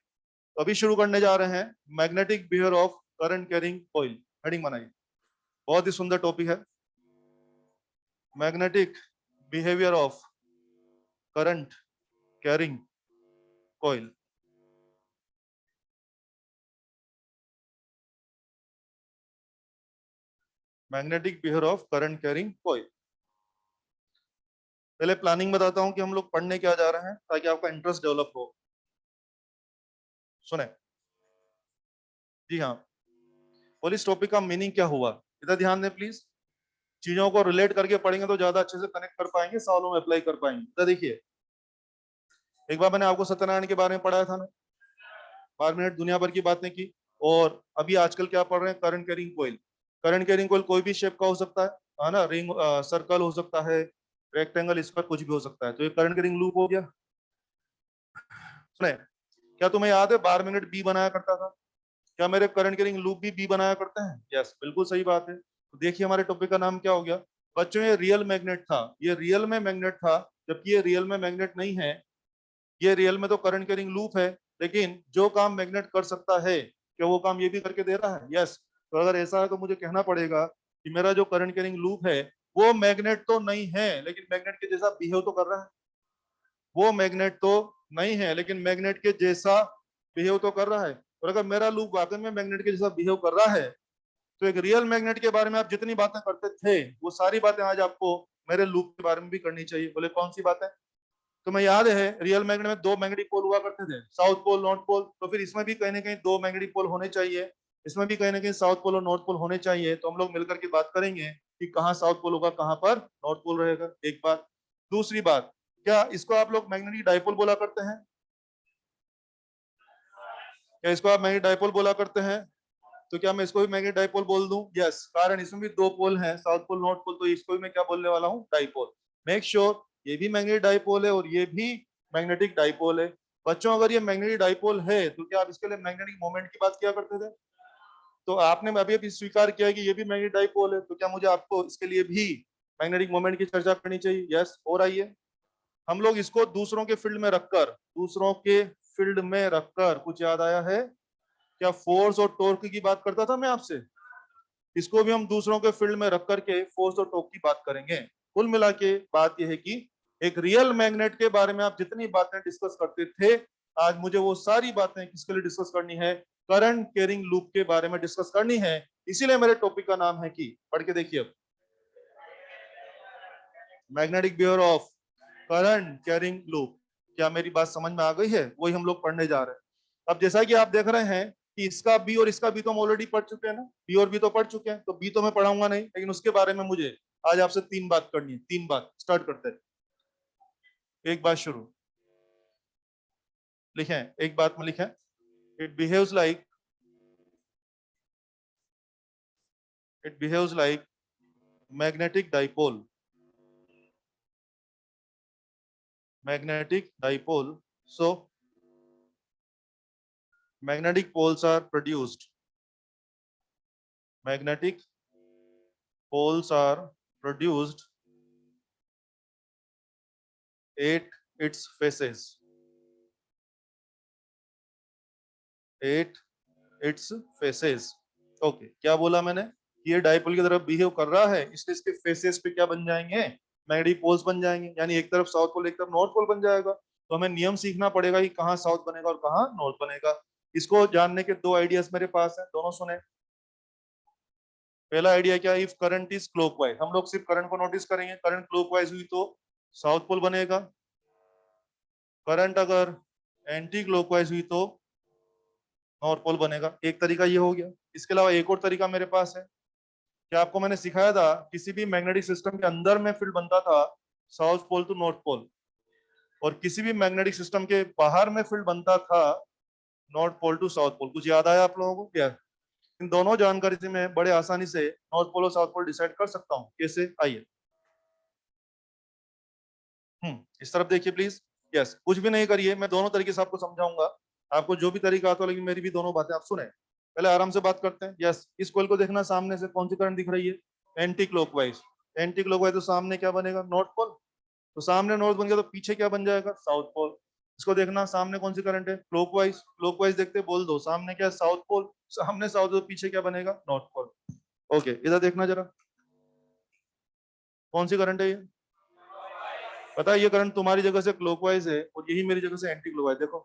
S1: तो अभी शुरू करने जा रहे हैं, magnetic behaviour of current carrying coil. Heading बनाइए, बहुत ही सुंदर टॉपिक है, magnetic behaviour of current carrying coil. Magnetic behaviour of current carrying coil. पहले प्लानिंग बताता हूं कि हम लोग पढ़ने क्या जा रहे हैं, ताकि आपका इंटरेस्ट डेवलप हो। सुने, जी हाँ, और इस टॉपिक का मीनिंग क्या हुआ, इधर ध्यान दें प्लीज। चीजों को रिलेट करके पढ़ेंगे तो ज्यादा अच्छे से कनेक्ट कर पाएंगे, सवालों में अप्लाई कर पाएंगे। तो देखिए, एक बार मैंने आपको सत्यनारायण के बारे में पढ़ाया था ना, 12 मिनट दुनिया भर की बातें की। और अभी आजकल क्या पढ़ रहे हैं, करंट कैरिंग कोयल। करंट कैरिंग कोयल कोई भी शेप का हो सकता है ना, रिंग, सर्कल हो सकता है, रेक्टेंगल, स्क्वायर, कुछ भी हो सकता है। तो ये करंट कैरिंग लूप हो गया। सुने, क्या तुम्हें याद है 12 मिनट बी बनाया करता था? क्या मेरे करंट कैरिंग लूप भी बी बनाया करते हैं? यस, बिल्कुल सही बात है। तो देखिए हमारे टॉपिक का नाम क्या हो गया बच्चों, ये रियल मैग्नेट था, ये रियल में मैग्नेट था, जबकि ये रियल में मैग्नेट नहीं है। ये रियल में तो करंट कैरिंग लूप है, लेकिन जो काम मैग्नेट कर सकता है, क्या वो काम ये भी करके दे रहा है? यस। तो अगर ऐसा है तो मुझे कहना पड़ेगा कि मेरा जो करंट कैरिंग लूप है वो मैग्नेट तो नहीं है, लेकिन मैग्नेट के जैसा बिहेव तो कर रहा है। वो मैग्नेट तो नहीं है, लेकिन मैग्नेट के जैसा बिहेव तो कर रहा है। और अगर मेरा लूप वाकई में मैग्नेट के जैसा बिहेव कर रहा है, तो एक रियल मैग्नेट के बारे में आप जितनी बातें करते थे, वो सारी बातें आज आपको मेरे लूप के बारे में भी करनी चाहिए। बोले कौन सी बातें? तो मैं याद है रियल मैग्नेट में 2 मैग्नेटिक पोल हुआ करते थे, साउथ पोल नॉर्थ पोल। तो फिर इसमें भी कहीं ना कहीं 2 मैग्नेटिक पोल होने चाहिए, इसमें भी कहीं ना कहीं साउथ पोल और नॉर्थ पोल होने चाहिए। तो हम लोग मिलकर के बात करेंगे कि कहाँ साउथ पोल होगा, कहाँ पर नॉर्थ पोल रहेगा, एक बात। दूसरी बात, क्या इसको आप लोग मैग्नेटिक डाइपोल बोला करते हैं? क्या इसको आप मैग्नेटिक डाइपोल बोला करते हैं? तो क्या मैं इसको भी मैग्नेटिक डाइपोल बोल दूं? यस, कारण इसमें भी 2 पोल हैं, साउथ पोल नॉर्थ पोल। तो इसको भी मैं क्या बोलने वाला हूँ, डाइपोल। मेक श्योर ये भी मैग्नेटिक डाइपोल है और ये भी मैग्नेटिक डाइपोल है। बच्चों अगर ये मैग्नेटिक डाइपोल है तो क्या आप इसके लिए मैग्नेटिक मोमेंट की बात किया करते थे? तो आपने अभी अभी स्वीकार किया कि ये भी मैग्नेटिक डाइपोल है, तो क्या मुझे आपको इसके लिए भी मैग्नेटिक मोमेंट की चर्चा करनी चाहिए? यस। और आइए हम लोग इसको दूसरों के फील्ड में रखकर, दूसरों के फील्ड में रखकर, कुछ याद आया है क्या? फोर्स और टॉर्क की बात करता था मैं आपसे, इसको भी हम दूसरों के फील्ड में रख करके फोर्स और टॉर्क की बात करेंगे। कुल मिला के बात यह है कि एक रियल मैग्नेट के बारे में आप जितनी बातें डिस्कस करते थे, आज मुझे वो सारी बातें किसके लिए डिस्कस करनी है, करंट कैरिंग लूप के बारे में डिस्कस करनी है। इसीलिए मेरे टॉपिक का नाम है कि, पढ़ के देखिए अब, magnetic behaviour of current carrying loop. क्या मेरी बात समझ में आ गई है? वही हम लोग पढ़ने जा रहे हैं। अब जैसा कि आप देख रहे हैं कि इसका बी और इसका बी तो हम ऑलरेडी पढ़ चुके हैं ना, बी और बी तो पढ़ चुके हैं, तो बी तो मैं पढ़ाऊंगा नहीं, लेकिन उसके बारे में मुझे आज आपसे 3 बात करनी है। 3 बात, स्टार्ट करते हैं। एक बात शुरू, लिखें, एक बात में लिखें, it behaves like, it behaves like magnetic dipole, magnetic dipole. So magnetic poles are produced, magnetic poles are produced at its faces, at its faces। Okay, क्या बोला मैंने? ये डाइपोल की तरफ बिहेव कर रहा है, इसलिए इसके फेसेस पे क्या बन जाएंगे, मैग्नेटिक पोल्स बन जाएंगे, यानी एक तरफ साउथ पोल एक तरफ नॉर्थ पोल बन जाएगा। तो हमें नियम सीखना पड़ेगा कि कहाँ साउथ बनेगा और कहाँ नॉर्थ बनेगा। इसको जानने के 2 आइडियाज मेरे पास हैं, दोनों सुने। पहला आइडिया क्या है, इफ करंट इज क्लॉकवाइज, हम लोग सिर्फ करंट को नोटिस करेंगे, करंट क्लॉकवाइज हुई तो साउथ पोल बनेगा, करंट अगर एंटी क्लॉकवाइज हुई तो नॉर्थ पोल बनेगा। एक तरीका ये हो गया। इसके अलावा एक और तरीका मेरे पास है, क्या आपको मैंने सिखाया था किसी भी मैग्नेटिक सिस्टम के अंदर में फील्ड बनता था south pole to north pole, और किसी भी मैग्नेटिक सिस्टम के बाहर में फील्ड बनता था north pole to south pole. कुछ याद आया आप लोगों को क्या? इन दोनों जानकारी से मैं बड़े आसानी से नॉर्थ पोल और साउथ पोल डिसाइड कर सकता हूँ। कैसे? आइए इस तरफ देखिए प्लीज। यस, कुछ भी नहीं करिए, मैं दोनों तरीके से आपको समझाऊंगा। आपको जो भी तरीका आता हो, लेकिन मेरी भी दोनों बातें आप सुने। पहले आराम से बात करते हैं। यस, इस कॉइल को देखना, सामने से कौन सी करंट दिख रही है? Anti clockwise. एंटी क्लॉकवाइज तो सामने क्या बनेगा? North pole. तो सामने नॉर्थ बन गया तो पीछे क्या बन जाएगा? South pole. इसको देखना, सामने कौन सी करंट है? क्लॉकवाइज। क्लॉकवाइज देखते बोल दो, सामने क्या? South pole. सामने साउथ, तो पीछे क्या बनेगा? नॉर्थ पोल। ओके, इधर देखना जरा, कौन सी करंट है ये? पता है ये करंट तुम्हारी जगह से क्लॉकवाइज है और यही मेरी जगह से एंटी क्लॉकवाइज। देखो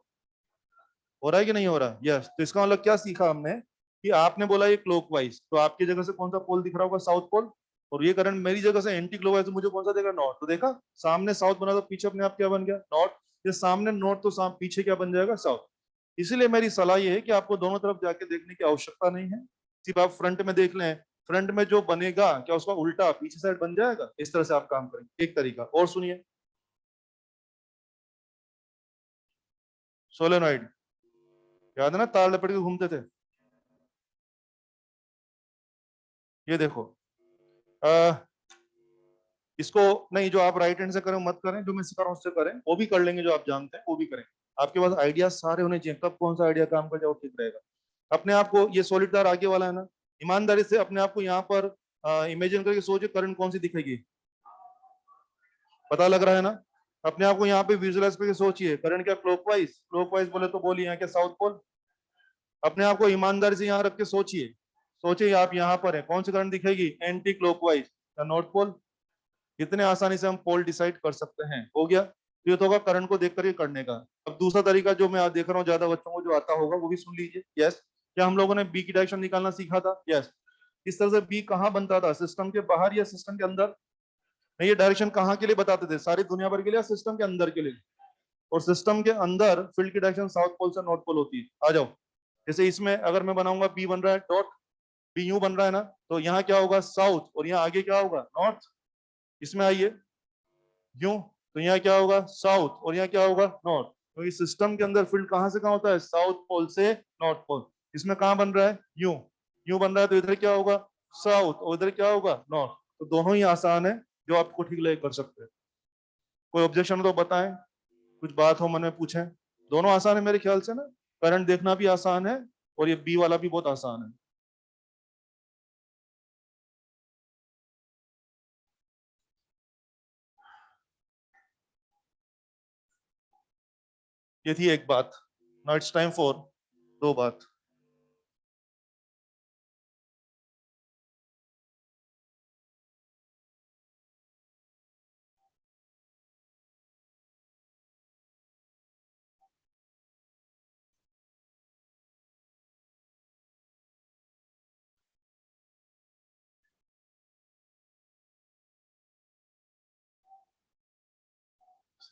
S1: हो रहा है कि नहीं हो रहा? यस। तो इसका मतलब क्या सीखा हमने कि आपने बोला ये क्लॉकवाइज, तो आपकी जगह से कौन सा पोल दिख रहा होगा? South pole. और ये करंट मेरी जगह से एंटी क्लॉकवाइज, तो मुझे कौन सा देगा? नॉर्थ। तो देखा, सामने साउथ बना तो पीछे अपने आप क्या बन गया? नॉर्थ। ये सामने नॉर्थ तो पीछे क्या बन जाएगा? साउथ। इसीलिए मेरी सलाह ये है कि आपको दोनों तरफ जाके देखने की आवश्यकता नहीं है, सिर्फ आप फ्रंट में देख लें। फ्रंट में जो बनेगा क्या उसका उल्टा पीछे साइड बन जाएगा? इस तरह से आप काम करेंगे। एक तरीका और सुनिए, सोलेनोइड। याद है ना, तार लपेट के घूमते थे। ये देखो, आ, इसको नहीं, जो आप राइट हैंड से करें मत करें, जो मैं सिखा रहा हूं उससे करें। वो भी कर लेंगे, जो आप जानते हैं वो भी करें। आपके पास आइडिया सारे होने चाहिए, कब कौन सा आइडिया काम कर जाए वो ठीक रहेगा। अपने आप को, ये सॉलिड तार आगे वाला है ना, ईमानदारी से अपने आप को यहाँ पर इमेजिन करके सोचिए, करंट कौन सी दिखेगी? पता लग रहा है ना? अपने आप को यहाँ पे विजुअलाइज करके सोचिए, करंट क्या क्लॉकवाइज? क्लॉकवाइज बोले तो बोलिए, यहाँ क्या साउथ पोल? अपने आप को ईमानदारी से यहाँ रख के सोचिए। सोचिए आप यहाँ पर है, कौन सी करंट दिखेगी? एंटी क्लॉकवाइज या नॉर्थ पोल? इतने आसानी से हम पोल डिसाइड कर सकते हैं। हो गया? तो ये तो होगा करंट को देख कर ये करने का। अब दूसरा तरीका जो मैं देख रहा हूँ ज्यादा बच्चों को जो आता होगा वो भी सुन लीजिए। यस, क्या हम लोगों ने बी की डायरेक्शन निकालना सीखा था? यस। इस तरह से बी कहाँ बनता था? सिस्टम के बाहर या सिस्टम के अंदर? नहीं, ये डायरेक्शन कहाँ के लिए बताते थे? सारी दुनिया भर के लिए या सिस्टम के अंदर के लिए? और सिस्टम के अंदर फील्ड की डायरेक्शन साउथ पोल से नॉर्थ पोल होती है। आ जाओ, जैसे इसमें अगर मैं बनाऊंगा, बी बन रहा है डॉट, बी यू बन रहा है ना, तो यहाँ क्या होगा? साउथ, और यहाँ आगे क्या होगा? नॉर्थ। इसमें आइए, यूं, तो यहाँ क्या होगा? साउथ, और यहाँ क्या होगा? नॉर्थ। तो इस सिस्टम के अंदर फील्ड कहाँ से कहाँ होता है? साउथ पोल से नॉर्थ पोल। इसमें कहाँ बन रहा है? यूं। यूं बन रहा है, तो इधर क्या होगा? साउथ, और इधर क्या होगा? नॉर्थ। तो दोनों ही आसान है, जो आपको ठीक लगे कर सकते हैं। कोई ऑब्जेक्शन हो तो बताएं, कुछ बात हो मन में पूछें। दोनों आसान है मेरे ख्याल से ना। करंट देखना भी आसान है और ये बी वाला भी बहुत आसान है। ये थी एक बात। नाउ इट्स टाइम फॉर दो बात।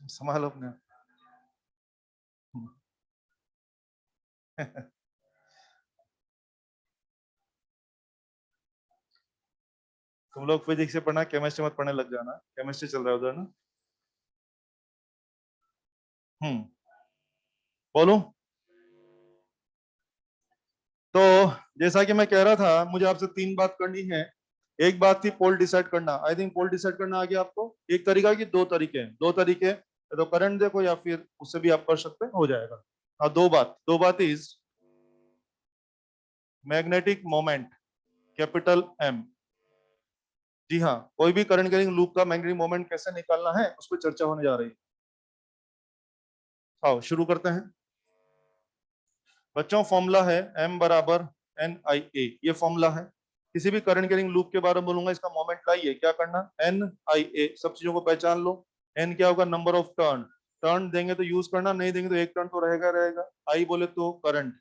S1: संभालो अपने आप। तुम लोग फिजिक्स से पढ़ना, केमिस्ट्री मत पढ़ने लग जाना। केमिस्ट्री चल रहा है उधर ना। हम्म, बोलूं? तो जैसा कि मैं कह रहा था, मुझे आपसे तीन बात करनी है। एक बात थी पोल डिसाइड करना। आई थिंक पोल डिसाइड करना आ गया आपको। एक तरीका की दो तरीके हैं, दो तरीके, या तो करंट देखो या फिर उससे भी आप कर सकते हैं, हो जाएगा। हाँ, दो बात is magnetic moment, capital M. जी हाँ, कोई भी करंट कैरिंग लूप का मैग्नेटिक मोमेंट कैसे निकालना है उस पर चर्चा होने जा रही है। आओ शुरू करते हैं बच्चों। फॉर्मूला है एम बराबर एन आई ए, ये फॉर्मूला है। किसी भी करंट कैरिंग लूप के बारे में बोलूंगा, इसका मोमेंट लाइए, क्या करना? एन आई ए, सब चीजों को पहचान लो। एन क्या होगा? Number of turn. टर्न देंगे तो यूज करना, नहीं देंगे तो एक टर्न तो रहेगा रहेगा। आई बोले तो करंट,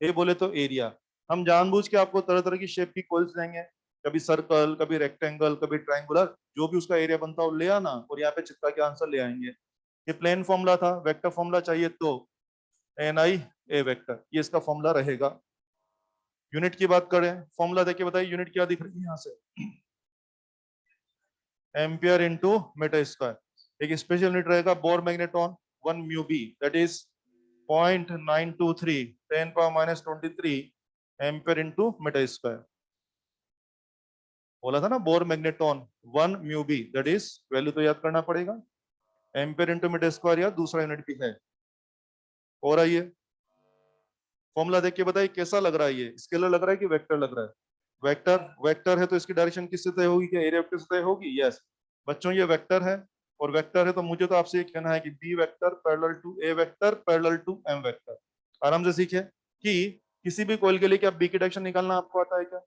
S1: ए बोले तो एरिया। हम जानबूझ के आपको तरह तरह की शेप की कॉइल्स देंगे, कभी सर्कल, कभी रेक्टेंगल, कभी ट्रायंगुलर। जो भी उसका एरिया बनता हो ले आना, और यहाँ पे चिपका के आंसर ले आएंगे। ये प्लेन फॉर्मूला था। वेक्टर फॉर्मूला चाहिए तो एन आई ए वेक्टर, ये इसका फॉर्मूला रहेगा। यूनिट की बात करें, फॉर्मूला देख के बताइए यूनिट क्या दिख रही है यहाँ से, एम्पियर इंटू मीटर स्क्वायर। एक स्पेशल यूनिट रहेगा Bohr magneton 1 mu B, that is 0.923 10⁻23 ampere into metre square. बोला था ना Bohr magneton 1 mu B, that is value तो याद करना पड़ेगा, एम्पियर इंटू मीटर स्क्वायर या दूसरा यूनिट भी है। और आइए फॉर्मूला देख के बताइए कैसा लग रहा है, ये स्केलर लग रहा है कि वेक्टर लग रहा है? वेक्टर, वेक्टर है तो इसकी डायरेक्शन किससे तय होगी, क्या एरिया वेक्टर से तय होगी? यस बच्चों ये वेक्टर है, और वेक्टर है तो मुझे तो आपसे ये कहना है कि B vector parallel to A vector parallel to M vector. आराम से सीखे कि किसी भी कॉइल के लिए क्या बी की डायरेक्शन निकालना आपको आता है क्या?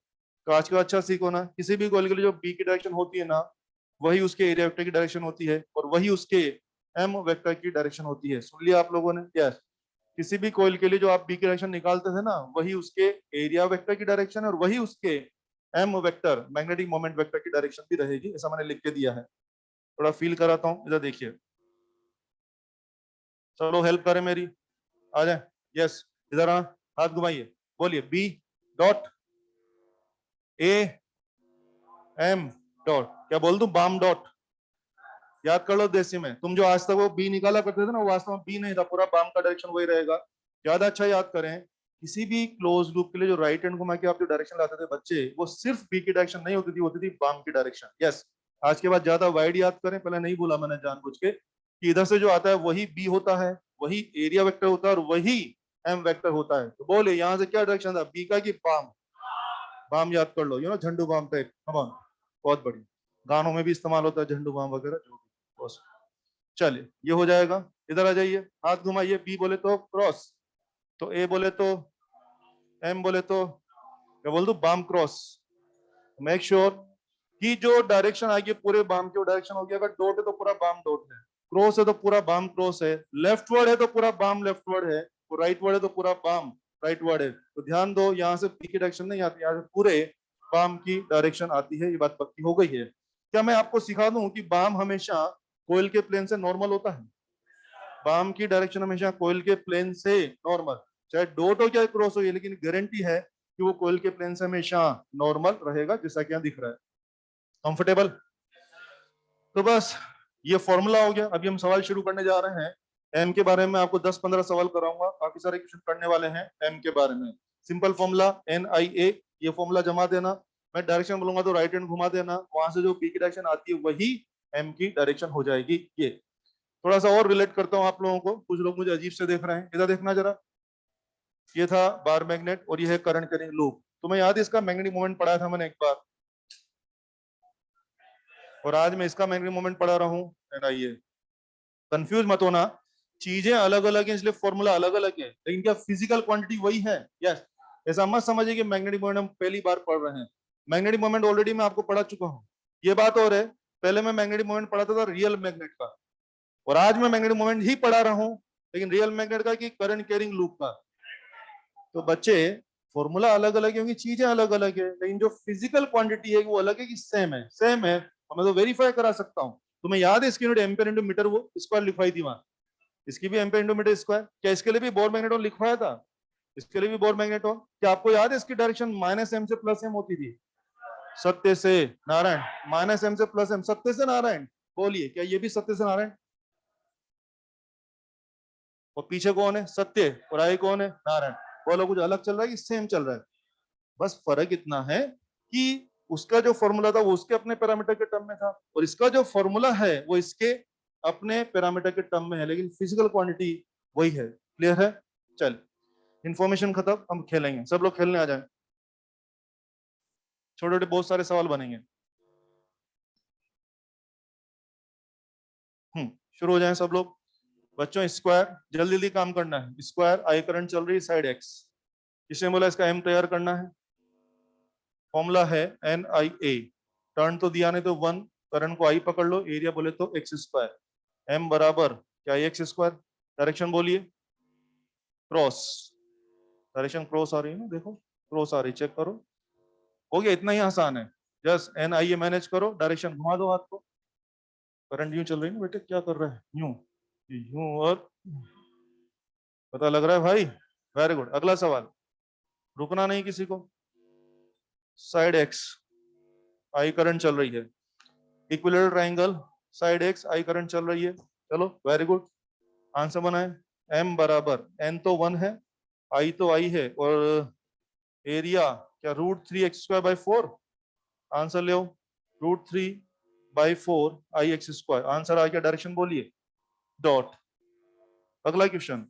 S1: कांच का अच्छा सीखो ना, किसी भी कॉइल के लिए जो बी की डायरेक्शन होती है ना, वही उसके एरिया वेक्टर की डायरेक्शन होती है, और वही उसके एम वेक्टर की डायरेक्शन होती है। सुन लिया आप लोगों ने? यस किसी भी कॉइल के लिए जो आप बी की डायरेक्शन निकालते थे ना, वही उसके एरिया वेक्टर की डायरेक्शन है, और वही उसके M vector magnetic moment vector की डायरेक्शन भी रहेगी। ऐसा मैंने लिख के दिया है, थोड़ा फील कराता हूं, इधर देखिए, चलो हेल्प करें मेरी, आ जाए। यस इधर आ, हाथ घुमाइए, बोलिए B dot A M dot, क्या बोल दूं, बाम डॉट। याद कर लो देसी में, तुम जो आज तक वो बी निकाला करते थे ना, वो वास्तव में बी नहीं था, पूरा बाम का डायरेक्शन वही रहेगा। ज्यादा अच्छा याद करें, किसी भी क्लोज लूप के लिए जो राइट हैंड घुमा के आप जो डायरेक्शन लाते थे बच्चे, वो सिर्फ बी की डायरेक्शन नहीं होती थी, होती थी बाम की डायरेक्शन। यस आज के बाद ज्यादा वाइड याद करें, पहले नहीं बोला मैंने जानबूझ के, कि इधर से जो आता है वही बी होता है, वही एरिया वेक्टर होता है, और वही एम वेक्टर होता है। तो बोले यहाँ से क्या डायरेक्शन था, बी का कि बाम? बाम याद कर लो, झंडू बाम टाइप, बहुत बढ़िया, गानों में भी इस्तेमाल होता है झंडू बाम वगैरह जो भी। बस चलिए ये हो जाएगा। इधर आ जाइए, हाथ घुमाइए, बी बोले तो क्रॉस, तो ए बोले तो, एम बोले तो क्या बोल दू, बाम क्रॉस। मेक श्योर कि जो डायरेक्शन आएगी पूरे बाम की डायरेक्शन होगी, अगर डॉट है तो पूरा बाम डॉट है, क्रॉस है तो पूरा बाम क्रॉस है, लेफ्टवर्ड है तो पूरा बाम लेफ्टवर्ड है, और राइटवर्ड है तो पूरा बाम राइटवर्ड है। तो ध्यान दो, यहाँ से पी की डायरेक्शन नहीं आती, यहाँ से पूरे बाम की डायरेक्शन आती है। ये बात पक्की हो गई है। क्या मैं आपको सिखा दूं कि बाम हमेशा कोयल के प्लेन से नॉर्मल होता है? बाम की डायरेक्शन हमेशा कोयल के प्लेन से नॉर्मल, चाहे डॉट हो चाहे क्रॉस हो, ये लेकिन गारंटी है कि वो कोयल के प्लेन से हमेशा नॉर्मल रहेगा, जैसा कि यहाँ दिख रहा है। कंफर्टेबल? तो बस ये फॉर्मूला हो गया। अभी हम सवाल शुरू करने जा रहे हैं। एम के बारे में आपको 10-15 सवाल कराऊंगा, काफी सारे क्वेश्चन करने वाले हैं एम के बारे में। सिंपल फॉर्मूला NIA, ये फॉर्मूला जमा देना, मैं डायरेक्शन बोलूंगा तो राइट हैंड घुमा देना, वहां से जो बी की डायरेक्शन आती है वही एम की डायरेक्शन हो जाएगी। ये थोड़ा सा और रिलेट करता हूँ आप लोगों को, कुछ लोग मुझे अजीब से देख रहे हैं, इधर देखना जरा। ये था बार मैग्नेट और ये है करंट कैरिंग लूप। तुम्हें याद है इसका मैग्नेटिक मोमेंट पढ़ाया था मैंने एक बार, और आज मैं इसका मैग्नेटिक मोमेंट पढ़ा रहा हूँ NIA। कंफ्यूज मत होना, चीजें अलग अलग हैं इसलिए फॉर्मूला अलग अलग है, लेकिन क्या फिजिकल क्वांटिटी वही है? यस ऐसा मत समझिए कि मैग्नेटिक मोमेंट हम पहली बार पढ़ रहे हैं। मैग्नेटिक मोमेंट ऑलरेडी मैं आपको पढ़ा चुका हूँ। ये बात और है, पहले मैं मैग्नेटिक मोमेंट पढ़ाता था रियल मैग्नेट का, और आज मैं मैग्नेटिक मोमेंट ही पढ़ा रहा हूँ, लेकिन रियल मैग्नेट का कि करंट कैरिंग लूप का। तो बच्चे फॉर्मूला अलग अलग है क्योंकि चीजें अलग अलग है, लेकिन जो फिजिकल क्वांटिटी है वो अलग है कि सेम है? सेम है, और मैं तो वेरीफाई करा सकता हूँ। तुम्हें याद है इसकी यूनिट एम्पियर इंटू मीटर वो स्क्वायर लिखवाई थी वहां, इसकी भी एम्पियर इंटू मीटर स्क्वायर। क्या इसके लिए भी बोर मैग्नेटॉन लिखवाया था? इसके लिए भी बोर मैग्नेटॉन। क्या आपको याद है इसकी डायरेक्शन -m से +m होती थी? सत्य से नारायण, -m से +m, सत्य से नारायण। बोलिए क्या ये भी सत्य से नारायण? और पीछे कौन है? सत्य, और आगे कौन है? नारायण। बोलो कुछ अलग चल रहा है कि सेम चल रहा है? बस फर्क इतना है कि उसका जो फॉर्मूला था वो उसके अपने पैरामीटर के टर्म में था, और इसका जो फॉर्मूला है वो इसके अपने पैरामीटर के टर्म में है, लेकिन फिजिकल क्वांटिटी वही है। क्लियर है? चल इंफॉर्मेशन खत्म, हम खेलेंगे, सब लोग खेलने आ जाए। छोटे छोटे बहुत सारे सवाल बनेंगे। शुरू हो जाएं सब लोग। बच्चों स्क्वायर जल्दी जल्दी काम करना है। स्क्वायर आई करंट चल रही है साइड एक्स, किसने बोला इसका एम तैयार करना है? फॉर्मूला है NIA, टर्न तो दिया नहीं तो 1, करंट को आई पकड़ लो, एरिया बोले तो एक्स स्क्वायर, एम बराबर क्या एक्स स्क्वायर। डायरेक्शन बोलिए क्रॉस, डायरेक्शन क्रॉस आ रही है ना, देखो क्रॉस आ रही, चेक करो। हो गया, इतना ही आसान है। जस्ट NIA मैनेज करो, डायरेक्शन घुमा दो हाथ को। करंट यूं चल रही है ना बेटे, क्या कर रहा है? यूं, यूं, और पता लग रहा है भाई। वेरी गुड, अगला सवाल, रुकना नहीं किसी को। साइड एक्स आई करंट चल रही है, equilateral triangle side x I current चल रही है। चलो वेरी गुड, आंसर बनाए। m बराबर n तो 1 है, i तो i है, और एरिया क्या √3x²/4, आंसर ले, √3/4 ix²। आंसर आ गया, डायरेक्शन बोलिए, डॉट। अगला क्वेश्चन,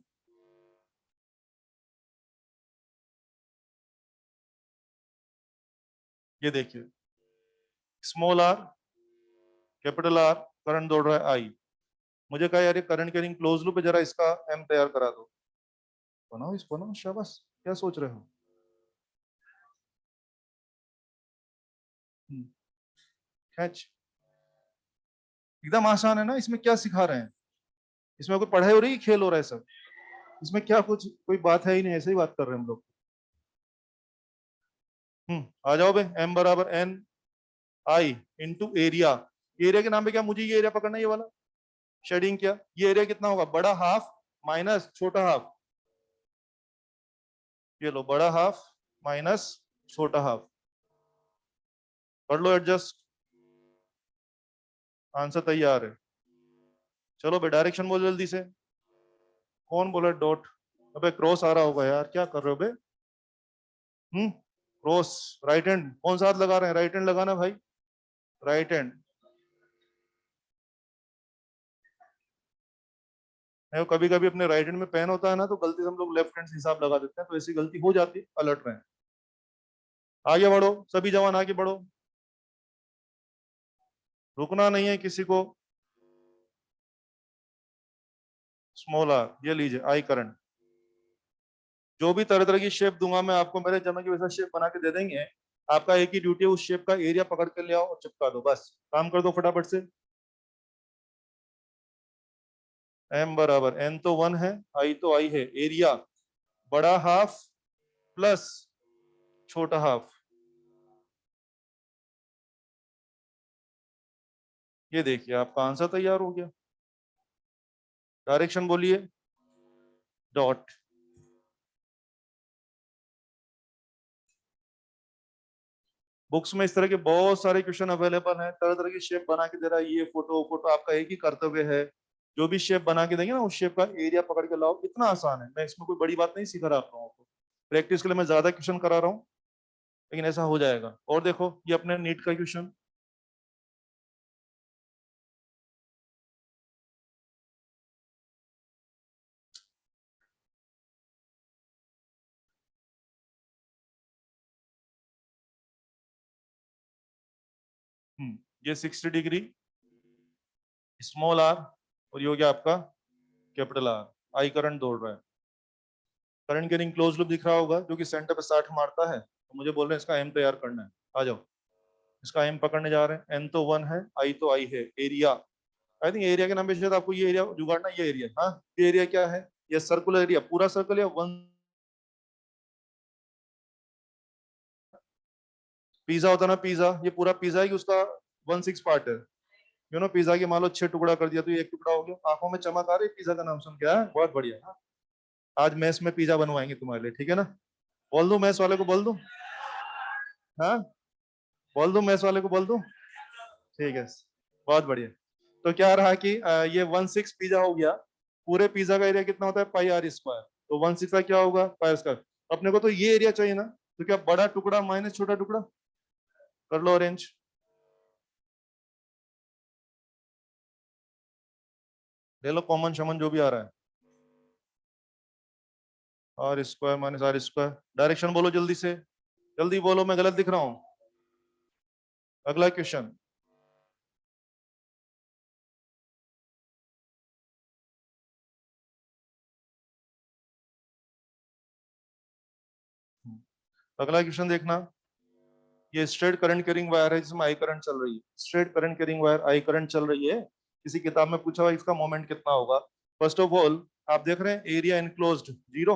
S1: ये देखिए, small are capital R, current दौड़ रहा है आई। मुझे कहा यार ये करंट कैरिंग क्लोज लूप है, जरा इसका एम तैयार करा दो। बनाओ इसको, बनाओ, शाबाश, क्या सोच रहे हो। खैच, एकदम आसान है ना, इसमें क्या सिखा रहे हैं, इसमें कोई पढ़ाई हो रही है, खेल हो रहा है सब, इसमें क्या कुछ कोई बात है ही नहीं, ऐसे ही बात कर रहे हैं हम लोग। आ जाओ बे, एम बराबर एन आई इंटू एरिया। एरिया के नाम पे क्या, मुझे ये एरिया पकड़ना है, ये वाला शेडिंग, क्या ये एरिया कितना होगा, बड़ा हाफ माइनस छोटा हाफ, ये लो बड़ा हाफ माइनस छोटा हाफ, कर लो एडजस्ट, आंसर तैयार है। चलो बे, डायरेक्शन बोलो जल्दी से। कौन बोला डॉट, अबे क्रॉस आ रहा होगा यार, क्या कर रहे हो बे। क्रॉस, राइट हैंड कौन सा हाथ लगा रहे हैं, राइट हैंड लगाना भाई, राइट हैंड। कभी कभी अपने राइट हैंड में पेन होता है ना, तो गलती से हम लोग लेफ्ट हैंड से हिसाब लगा देते हैं, तो ऐसी गलती हो जाती है, अलर्ट रहे। आगे बढ़ो सभी जवान, आगे बढ़ो, रुकना नहीं है किसी को। स्मॉल आर, ये लीजिए आई करंट, जो भी तरह तरह की शेप दूंगा मैं आपको, मेरे जमा की वैसा शेप बना के दे देंगे। आपका एक ही ड्यूटी है, उस शेप का एरिया पकड़ के ले आओ और चिपका दो, बस काम कर दो फटाफट से। एम बराबर एन तो 1 है, आई तो आई है, एरिया बड़ा हाफ प्लस छोटा हाफ, ये देखिए आपका आंसर तैयार हो गया। डायरेक्शन बोलिए, डॉट। बुक्स में इस तरह के बहुत सारे क्वेश्चन अवेलेबल हैं, तरह तरह की शेप बना के दे रहा है, ये फोटो फोटो आपका एक ही कर्तव्य है, जो भी शेप बना के देंगे ना, उस शेप का एरिया पकड़ के लाओ, इतना आसान है। मैं इसमें कोई बड़ी बात नहीं सिखा रहा आप लोगों को, प्रैक्टिस के लिए मैं ज्यादा क्वेश्चन करा रहा हूँ, लेकिन ऐसा हो जाएगा। और देखो ये अपने नीट का क्वेश्चन, ये 60 डिग्री स्मॉल आर, और ये हो गया आपका कैपिटल आर, आई करंट दौड़ रहा है। करंट के रिंग क्लोज लूप दिख रहा होगा, जो कि सेंटर पे 60 मारता है, तो मुझे बोल रहे हैं इसका एम तैयार करना है। आ जाओ, इसका एम पकड़ने जा रहे हैं। एन तो 1 है, आई तो आई है, एरिया, आई थिंक एरिया के नाम पे शायद आपको ये एरिया जुगाड़ना, ये एरिया, हाँ ये एरिया क्या है, ये सर्कुलर एरिया, पूरा सर्कल या वन, पिज्जा होता ना पिज्जा, ये पूरा पिज्जा है कि उसका 1/6 पार्ट है, पिज्जा की मान लो 6 टुकड़ा कर दिया तो ये एक टुकड़ा हो गया। आंखों में चमक आ रही है पिज्जा का नाम सुन के, हाँ बहुत बढ़िया। हाँ? आज मैस में पिज्जा बनवाएंगे तुम्हारे लिए, ठीक है ना, बोल दूं मैस वाले को, बोल दूं, हाँ बोल दूं मैस वाले को, बोल दूं, ठीक है, बहुत बढ़िया। तो क्या रहा कि ये 1/6 पिज्जा हो गया, पूरे पिज्जा का एरिया कितना होता है, πr², तो 1/6 का क्या होगा, πr²। अपने को तो ये एरिया चाहिए ना, तो क्या बड़ा टुकड़ा माइनस छोटा टुकड़ा, कर लो अरेंज। ले लो कॉमन शमन जो भी आ रहा है, r² - r²। डायरेक्शन बोलो जल्दी से, जल्दी बोलो, मैं गलत दिख रहा हूँ। अगला क्वेश्चन, अगला क्वेश्चन देखना, ये स्ट्रेट करंट कैरिंग वायर है जिसमें आई करंट चल रही है, straight current carrying wire I current चल रही है, किसी किताब में पूछा हुआ इसका मोमेंट कितना होगा। फर्स्ट ऑफ ऑल आप देख रहे हैं एरिया एनक्लोज्ड 0,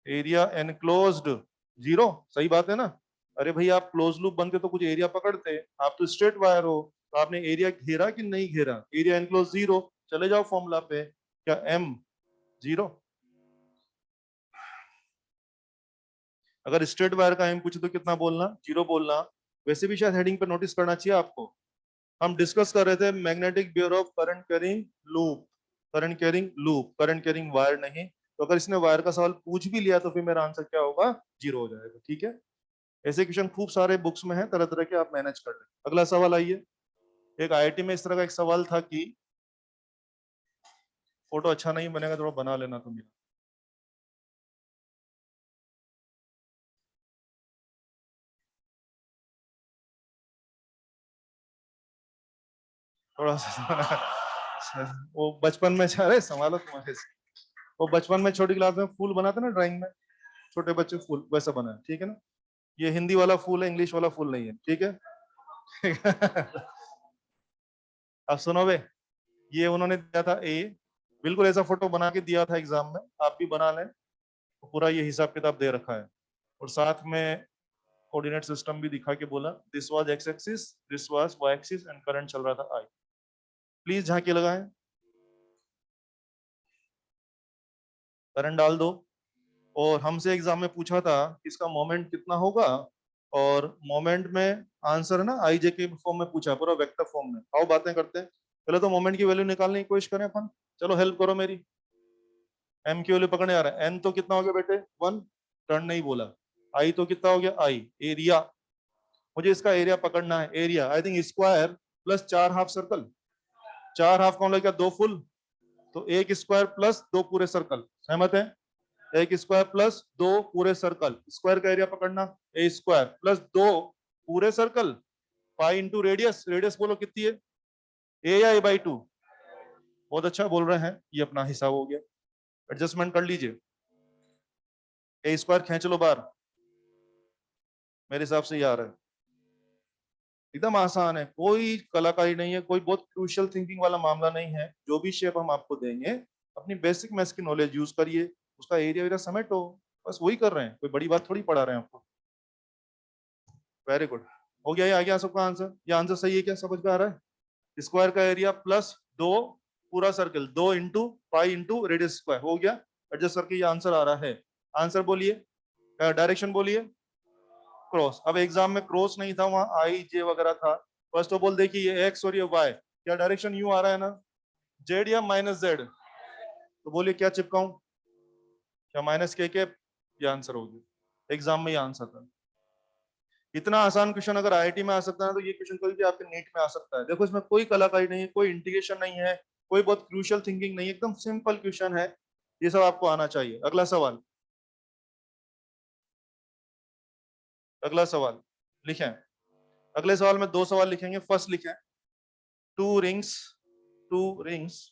S1: एरिया एनक्लोज्ड 0, सही बात है ना। अरे भाई आप क्लोज लूप बनते तो कुछ एरिया पकड़ते, आप तो स्ट्रेट वायर हो, तो आपने एरिया घेरा कि नहीं घेरा, एरिया एनक्लोज 0, चले जाओ फॉर्मूला पे, क्या एम 0, अगर स्ट्रेट वायर का एम पूछे तो कितना बोलना, 0 बोलना। वैसे भी शायद हेडिंग पे नोटिस करना चाहिए आपको। हम डिस्कस कर रहे थे magnetic behaviour of current carrying loop, current carrying loop, current carrying wire नहीं। तो अगर इसने वायर का सवाल पूछ भी लिया तो फिर मेरा आंसर क्या होगा, 0 हो जाएगा। ठीक है, ऐसे क्वेश्चन खूब सारे बुक्स में है, तरह तरह के, आप मैनेज कर लें। अगला सवाल आइए। एक आईआईटी में इस तरह का एक सवाल था कि, फोटो अच्छा नहीं बनेगा, थोड़ा बना लेना तुम, थोड़ा सा वो बचपन में जा रहे संभालो तुम्हारे से। वो बचपन में छोटी क्लास में फूल बनाते ना ड्राइंग में, छोटे बच्चे फूल वैसा बना है, ठीक है ना। ये हिंदी वाला फूल है, इंग्लिश वाला फूल नहीं है, ठीक है। अब सुनो बे, ये उन्होंने दिया था ए, बिल्कुल ऐसा फोटो बना के दिया था एग्जाम में, आप भी बना लें। तो पूरा ये हिसाब किताब दे रखा है, और साथ में कोऑर्डिनेट सिस्टम भी दिखा के बोला this was X axis, this was Y axis, and current चल रहा था आई। प्लीज झांकी लगाएं, करंट डाल दो। और हमसे एग्जाम में पूछा था इसका मोमेंट कितना होगा, और मोमेंट में आंसर है ना आई जे के फॉर्म में पूछा, पूरा वेक्टर फॉर्म में। आओ बातें करते हैं, पहले तो मोमेंट की वैल्यू निकालने की कोशिश करें अपन। चलो हेल्प करो मेरी। एम की वैल्यू पकड़ने आ रहा है, एन तो कितना हो गया बेटे 1, टर्न नहीं बोला। आई तो कितना हो गया, आई एरिया, मुझे इसका एरिया पकड़ना है। Area I think square plus 4 half circle, 4 half कौन लगेगा, 2 फुल, तो 1 स्क्वायर प्लस 2 पूरे सर्कल। सहमत है, 1 स्क्वायर प्लस 2 पूरे सर्कल, स्क्वायर का एरिया पकड़ना, ए स्क्वायर प्लस 2 पूरे circle, pi into radius, radius बोलो कितनी है, ए या a/2। बहुत अच्छा बोल रहे हैं, ये अपना हिसाब हो गया, एडजस्टमेंट कर लीजिए। ए स्क्वायर खींच लो बाहर, मेरे हिसाब से ये आ रहा है। एकदम आसान है, कोई कलाकारी नहीं है, कोई बहुत क्रूशियल थिंकिंग वाला मामला नहीं है। जो भी शेप हम आपको देंगे, अपनी बेसिक मैथ्स की नॉलेज यूज करिए, उसका एरिया वेरिया समेटो, बस वही कर रहे हैं, कोई बड़ी बात थोड़ी पढ़ा रहे हैं आपको। वेरी गुड, हो गया, ये आ गया सबका आंसर। ये आंसर सही है क्या, समझ में आ रहा है। स्क्वायर का एरिया प्लस 2 पूरा circle, 2 into pi into radius square, हो गया। एडजस्ट करके ये आंसर आ रहा है। आंसर बोलिए, डायरेक्शन बोलिए, क्रॉस। अब एग्जाम में क्रॉस नहीं था, वहां आई जे वगैरह था। फर्स्ट ऑफ ऑल देखिए, ये एक्स और ये वाई, क्या डायरेक्शन यू आ रहा है ना, जेड या माइनस जेड, तो बोलिए क्या चिपकाऊं, क्या माइनस के, ये आंसर हो गया। एग्जाम में ये आंसर था। इतना आसान क्वेश्चन अगर आईआईटी में आ सकता है तो ये क्वेश्चन कोई भी आपके नीट में आ सकता है। देखो इसमें कोई कलाकारी नहीं है, कोई इंटीग्रेशन नहीं है, कोई बहुत क्रूशियल थिंकिंग नहीं है, एकदम सिंपल क्वेश्चन है। ये सब आपको आना चाहिए। अगला सवाल, अगला सवाल लिखें। अगले सवाल में 2 सवाल लिखेंगे। फर्स्ट लिखें, two rings, two rings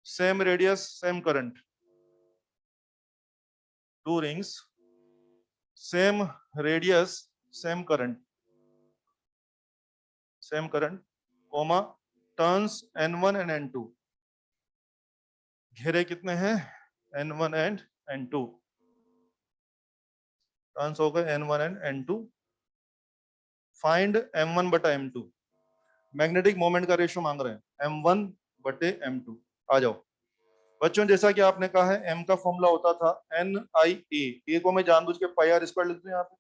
S1: same radius same current, two rings same radius same current, same current, comma, turns n1 and n2, घेरे कितने हैं n1 एंड n2, टर्न्स हो गए n1 and n2। Find m1 बटा m2, मैग्नेटिक मोमेंट का रेशियो मांग रहे हैं, m1 बटे m2। आ जाओ बच्चों, जैसा कि आपने कहा है m का फॉर्मूला होता था NIA, ए को मैं जानबूझ के पाई आर स्क्वायर लिख दूं यहाँ पे,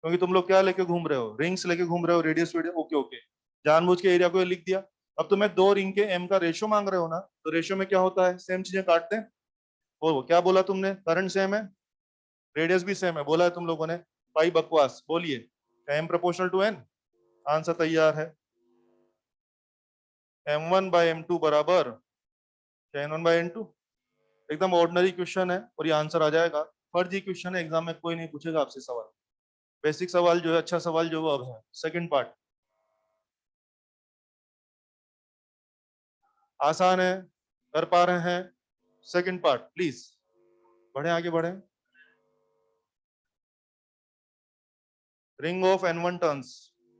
S1: क्योंकि तुम लोग क्या लेके घूम रहे हो, रिंग्स लेके घूम रहे हो, रेडियस रेडियस, ओके ओके, जानबूझ के एरिया को लिख दिया। अब तुम्हें 2 रिंग के m का रेशियो मांग रहे हो ना, तो रेशियो में क्या होता है, सेम चीजें काटते हैं। और वो क्या बोला तुमने, करंट सेम है, रेडियस भी सेम है, बोला है तुम लोगों ने, पाई बकवास। बोलिए m proportional to n, answer तैयार है। m1 बाई m2 बराबर क्या, n1 बाई n2। एकदम ऑर्डिनरी क्वेश्चन है और ये आंसर आ जाएगा। फर्जी क्वेश्चन है, एग्जाम में कोई नहीं पूछेगा आपसे सवाल। बेसिक सवाल जो है, अच्छा सवाल जो वो अब है। सेकंड पार्ट आसान है, कर पा रहे हैं। सेकंड पार्ट प्लीज बढ़े, आगे बढ़े। Ring of n1 turns,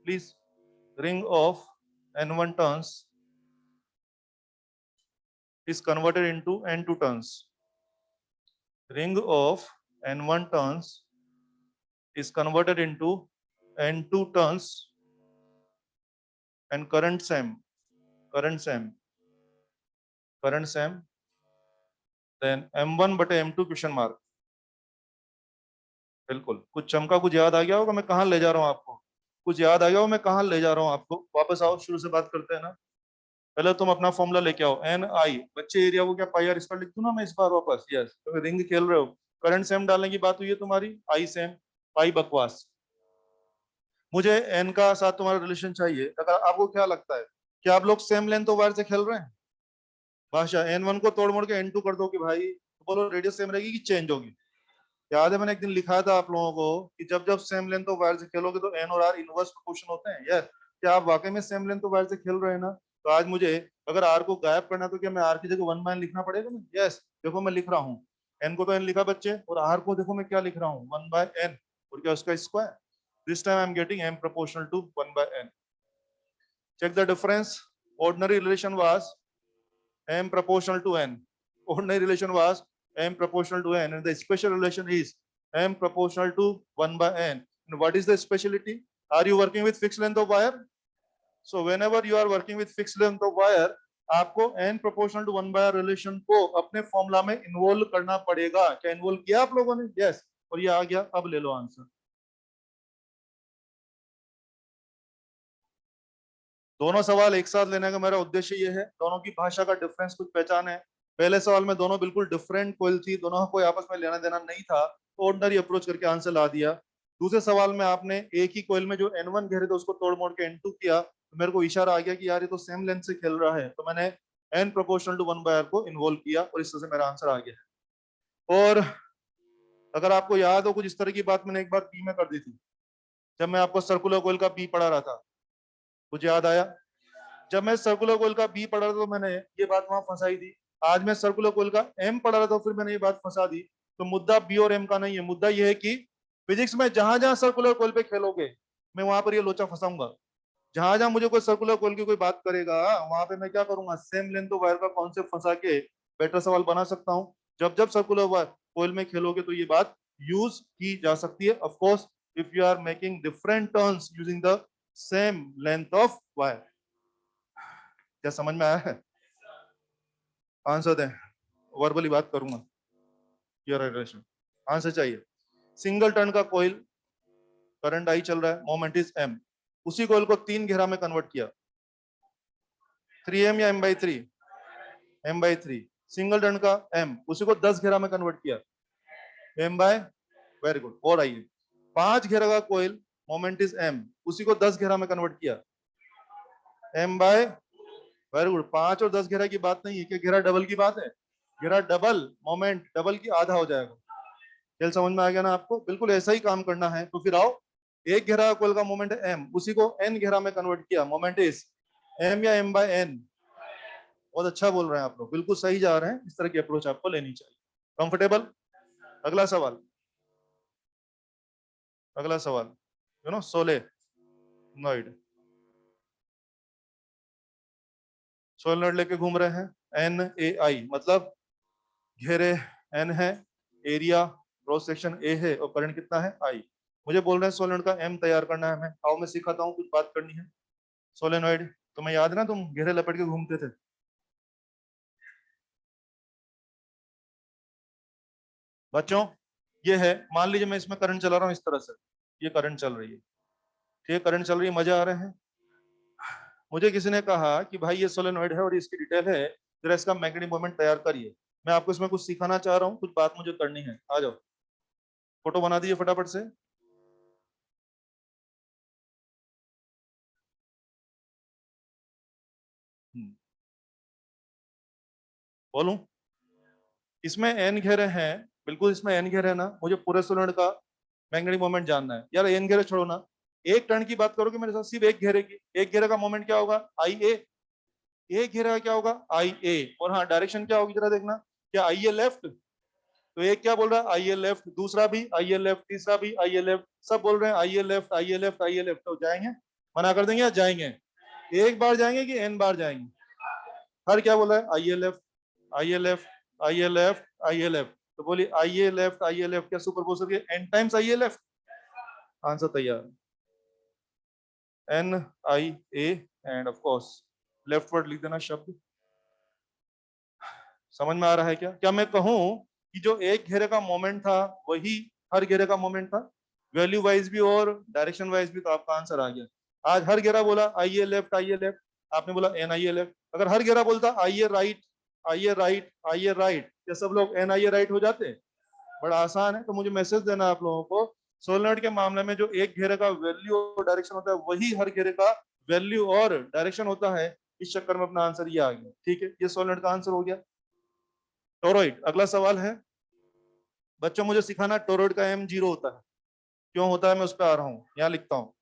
S1: please, ring of n1 turns is converted into n2 turns. Ring of n1 turns is converted into n2 turns, and current same, current same, current same, then m1 बटे m2 क्वेश्चन मार्क। बिल्कुल, कुछ चमका, कुछ याद आ गया होगा मैं कहाँ ले जा रहा हूँ आपको, कुछ याद आ गया हो मैं कहाँ ले जा रहा हूँ आपको। वापस आओ, शुरू से बात करते हैं ना। पहले तुम अपना फॉर्मूला लेके आओ, एन आई। बच्चे एरिया को क्या पाई आर स्क्वायर लिख दूं ना मैं इस बार वापस? यस, तो रिंग खेल रहे हो। करंट सेम डालने की बात हुई है तुम्हारी, आई सेम, पाई बकवास। मुझे एन का साथ तुम्हारा रिलेशन चाहिए। अगर आपको क्या लगता है कि आप लोग सेम लेंथ ऑफ वायर से खेल रहे हैं? भाषा एन वन को तोड़ मोड़ के एन टू कर दो कि भाई, तो बोलो रेडियस सेम रहेगी कि चेंज होगी? याद है मैंने एक दिन लिखा था आप लोगों को कि जब जब सेम लेंथ ऑफ वायर से खेलोगे तो एन और आर इनवर्स प्रोपोर्शन होते हैं। यस, क्या आप वाकई में सेम लेंथ ऑफ वायर से खेल रहे हैं ना? तो आज मुझे अगर आर को गायब करना है तो क्या मैं आर की जगह वन बाय लिखना पड़ेगा ना? यस, देखो मैं लिख रहा हूँ, एन को तो एन लिखा बच्चे, और आर को देखो मैं क्या लिख रहा हूँ, वन बाय एन, और क्या उसका square. This time I am getting M proportional to one by N. Check the difference. Ordinary relation was m proportional to n. Ordinary relation was m proportional to n, and the special relation is m proportional to 1 by n. And what is the speciality? Are you working with fixed length of wire? So whenever you are working with fixed length of wire, आपको n proportional to 1 by r relation को अपने फॉर्मूला में इन्वॉल्व करना पड़ेगा। क्या इन्वॉल्व किया आप लोगों ने? यस, और ये आ गया। अब ले लो आंसर। दोनों सवाल एक साथ लेने का मेरा उद्देश्य ये है, दोनों की भाषा का डिफरेंस कुछ पहचान है। पहले सवाल में दोनों बिल्कुल डिफरेंट कोयल थी, दोनों का कोई आपस में लेना देना नहीं था, तो ऑर्डिनरी अप्रोच करके आंसर ला दिया। दूसरे सवाल में आपने एक ही कोयल में जो N1 घेरे थे उसको तोड़ मोड़ के N2 किया, तो मेरे को इशारा आ गया कि यार ये तो सेम लेंथ से खेल रहा है, तो मैंने n proportional to 1 by r को इन्वॉल्व किया और इस तरह से मेरा आंसर आ गया है। और अगर आपको याद हो, कुछ इस तरह की बात मैंने एक बार पी में कर दी थी, जब मैं आपको सर्कुलर कोयल का पी पढ़ा रहा था। कुछ याद आया? जब मैं सर्कुलर कोयल का बी पढ़ा रहा था तो मैंने ये बात वहां फंसाई थी। आज मैं सर्कुलर कोयल का एम पढ़ा रहा था, फिर मैंने ये बात फंसा दी। तो मुद्दा बी और एम का नहीं है, मुद्दा ये है कि फिजिक्स में जहां जहां सर्कुलर कोयल पे खेलोगे, मैं वहां पर ये लोचा फंसाऊंगा। जहां जहां मुझे कोई सर्कुलर कोयल की कोई बात करेगा, वहां पे मैं क्या करूंगा, सेम लेंथ वायर का कॉन्सेप्ट फंसा के बेटर सवाल बना सकता हूँ। जब जब सर्कुलर कोयल में खेलोगे तो ये बात यूज की जा सकती है, of course if you are making different turns using the same length of wire. क्या समझ में आया है? आंसर दें, वर्बली बात करूंगा। योर रिलेशन आंसर चाहिए। सिंगल टर्न का कोयल, करंट आई चल रहा है, मोमेंट इज एम। उसी कोयल को 3 घेरा में कन्वर्ट किया, 3m या m/3? m/3। सिंगल टर्न का m, उसी को 10 घेरा में कन्वर्ट किया, m बाय, वेरी गुड। और आइए, 5 घेरा का कोयल, मोमेंट इज m, उसी को 10 घेरा में कन्वर्ट किया, m बाय, वेरी गुड। 5 और 10 घेरा की बात नहीं है, क्या घेरा डबल की बात है? घेरा डबल, मोमेंट डबल की आधा हो जाएगा। खेल समझ में आ गया ना आपको? बिल्कुल ऐसा ही काम करना है। तो फिर आओ, एक घेरा कोयल का मोमेंट है m, उसी को n घेरा में कन्वर्ट किया, मोमेंट इज m या m बाय n। बहुत अच्छा बोल रहे हैं आप लोग, बिल्कुल सही जा रहे हैं। इस तरह की अप्रोच आपको लेनी चाहिए। कंफर्टेबल? अगला सवाल, अगला सवाल, सोलेनॉइड। सोलेनॉइड लेके घूम रहे हैं, NaI मतलब घेरे n है, एरिया क्रॉस सेक्शन a है, और करंट कितना है I। मुझे बोल रहे हैं सोलेनॉइड का m तैयार करना है हमें। आओ मैं सिखाता हूँ, कुछ बात करनी है। सोलेनॉइड, तुम्हें याद है ना, तुम घेरे लपेट के घूमते थे। बच्चों, ये है, मान लीजिए मैं इसमें करंट चला रहा हूँ इस तरह से, ये करंट चल रही है, ठीक है, करंट चल रही है, मजा आ रहे हैं। मुझे किसी ने कहा कि भाई ये सोलेनॉइड है और इसकी डिटेल है, जरा इसका मैग्नेटिक मोमेंट तैयार करिए। मैं आपको इसमें कुछ सिखाना चाह रहा हूँ, कुछ बात मुझे करनी है। आ जाओ, फोटो बना दीजिए फटाफट से। बोलूं? इसमें एन घेरे हैं, बिल्कुल इसमें एन घेरे है ना। मुझे पूरे सोलेनॉइड का मैग्नेटिक मोमेंट जानना है। यार एन घेरे छोड़ो ना, एक टर्न की बात करोगे मेरे साथ, सिर्फ एक घेरे की। एक घेरे का मोमेंट क्या होगा? आई ए। एक घेरे का क्या होगा? आई ए। और हाँ, डायरेक्शन क्या होगी जरा देखना, क्या आई ए लेफ्ट? तो एक क्या बोल रहा है? I A left. दूसरा भी आई ए लेफ्ट, तीसरा भी आई ए लेफ्ट, सब बोल रहे हैं आई A left, I A left, I A left. तो जाएंगे, मना कर देंगे या जाएंगे? एक बार जाएंगे कि एन बार जाएंगे? हर क्या बोला है? I A left, I A left, I A left, I A left. तो बोलिए I A left, I A left क्या सुपर पोजिशन के N times I A left? Answer तैयार, N I A, and of course left word लिख देना शब्द। समझ में आ रहा है क्या? क्या मैं कहूं कि जो एक घेरे का मोमेंट था वही हर घेरे का मोमेंट था, वैल्यू वाइज भी और डायरेक्शन वाइज भी, तो आपका आंसर आ गया। आज हर घेरा बोला आइए लेफ्ट आइए लेफ्ट, आपने बोला एन आइए लेफ्ट। अगर हर घेरा बोलता आइए राइट आइए राइट आइए राइट, क्या सब लोग एन आइए राइट हो जाते? बड़ा आसान है। तो मुझे मैसेज देना आप लोगों को, सोलेनोइड के मामले में जो एक घेरे का वैल्यू और डायरेक्शन होता है वही हर घेरे का वैल्यू और डायरेक्शन होता है। इस चक्कर में अपना आंसर ये आ गया। ठीक है, ये सोलेनोइड का आंसर हो गया। टोरॉइड, अगला सवाल है बच्चों, मुझे सिखाना टोरॉइड का एम 0 होता है, क्यों होता है मैं उस पर आ रहा हूँ, यहाँ लिखता हूँ,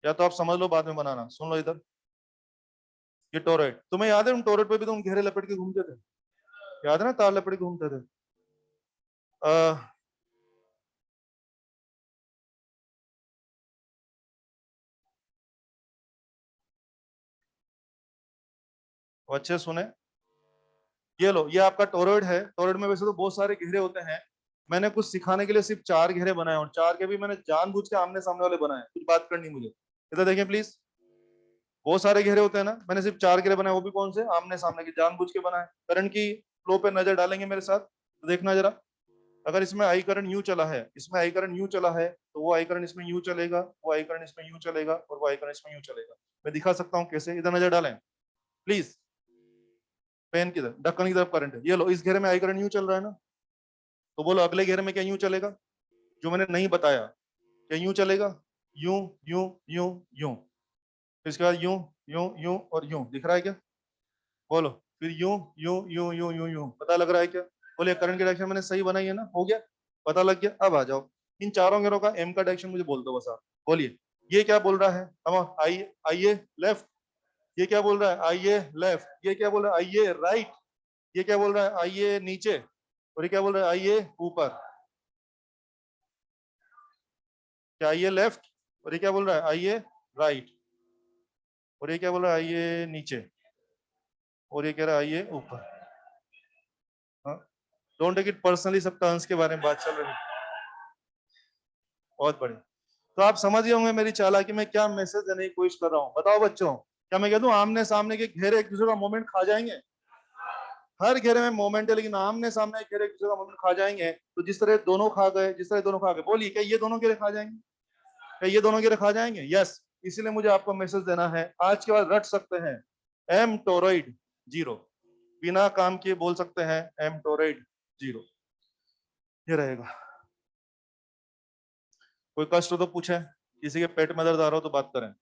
S1: या तो आप समझ लो बाद में बनाना। सुन लो इधर, ये टोरॉइड, तुम्हें याद है उन टोरॉइड पे भी तुम घेरे लपेट के घूमते थे, याद है ना, तार लपेट के घूमते थे। अच्छे सुने, ये लो, ये आपका टोरॉइड है। टोरॉइड में वैसे तो बहुत सारे घेरे होते हैं, मैंने कुछ सिखाने के लिए सिर्फ 4 घेरे बनाए, और 4 के भी मैंने जानबूझ के आमने सामने वाले बनाए, कुछ बात करनी मुझे। इधर देखें प्लीज, बहुत सारे घेरे होते हैं ना, मैंने सिर्फ 4 घेरे बनाए, वो भी कौन से, आमने सामने के, जानबूझ के बनाए। करंट की फ्लो पे नजर डालेंगे मेरे साथ, तो देखना जरा, अगर इसमें आई करंट यूं चला है, इसमें आई करंट यूं चला है, तो वो आई करंट इसमें यूं चलेगा, वो आई करंट इसमें यूं चलेगा, और वो आई करंट इसमें यूं चलेगा। मैं दिखा सकता हूँ कैसे, इधर नजर डालें प्लीज, पेन की तरफ, ढक्कन की तरफ करंट है, ये लो, इस घेरे में आई करंट यूं चल रहा है ना, तो बोलो अगले घेरे में क्या यूं चलेगा, जो मैंने नहीं बताया, क्या यूं चलेगा, यूं यूं यूं यूं, फिर इसके बाद यूं यूं यूं और यूं, दिख रहा है क्या, बोलो, फिर यूं यूं यूं यूं यूं यूं, पता लग रहा है क्या, बोलिए करंट की डायरेक्शन मैंने सही बनाई है ना, हो गया, पता लग गया। अब आ जाओ, इन चारों घेरों का एम का डायरेक्शन मुझे बोल दो बस आप, बोलिए, ये क्या बोल रहा है, हम आइए आइए लेफ्ट, ये क्या बोल रहा है, आइए लेफ्ट, ये क्या बोल रहा है, आइए राइट, ये क्या बोल रहा है, आइए नीचे, और ये क्या बोल रहा है, आइए ऊपर, क्या आइए लेफ्ट, और ये क्या बोल रहा है, आइए राइट, और ये क्या बोल रहा है, आइए नीचे, और ये कह रहा है आइए ऊपर। डोंट टेक इट पर्सनली, सब टर्न्स के बारे में बात चल रही है। बहुत बढ़िया, तो आप समझ गए होंगे मेरी चालाकी में क्या मैसेज देने की कोशिश कर रहा हूँ। बताओ बच्चों, क्या मैं कह दूं आमने सामने के घेरे एक दूसरे का मोमेंट खा जाएंगे? हर घेरे में मोमेंट है, लेकिन आमने सामने के घेरे एक दूसरे का मोमेंट खा जाएंगे, तो जिस तरह दोनों खा गए, जिस तरह दोनों खा गए, बोलिए क्या ये दोनों घेरे खा जाएंगे, क्या ये दोनों घेरे खा जाएंगे? यस, इसीलिए मुझे आपको मैसेज देना है, आज के बाद रट सकते हैं एम टोरॉइड 0, बिना काम किए बोल सकते हैं एम टोरॉइड 0, ये रहेगा। कोई कष्ट हो तो पूछे, किसी के पेट में दर्द आ रहा हो तो बात करें।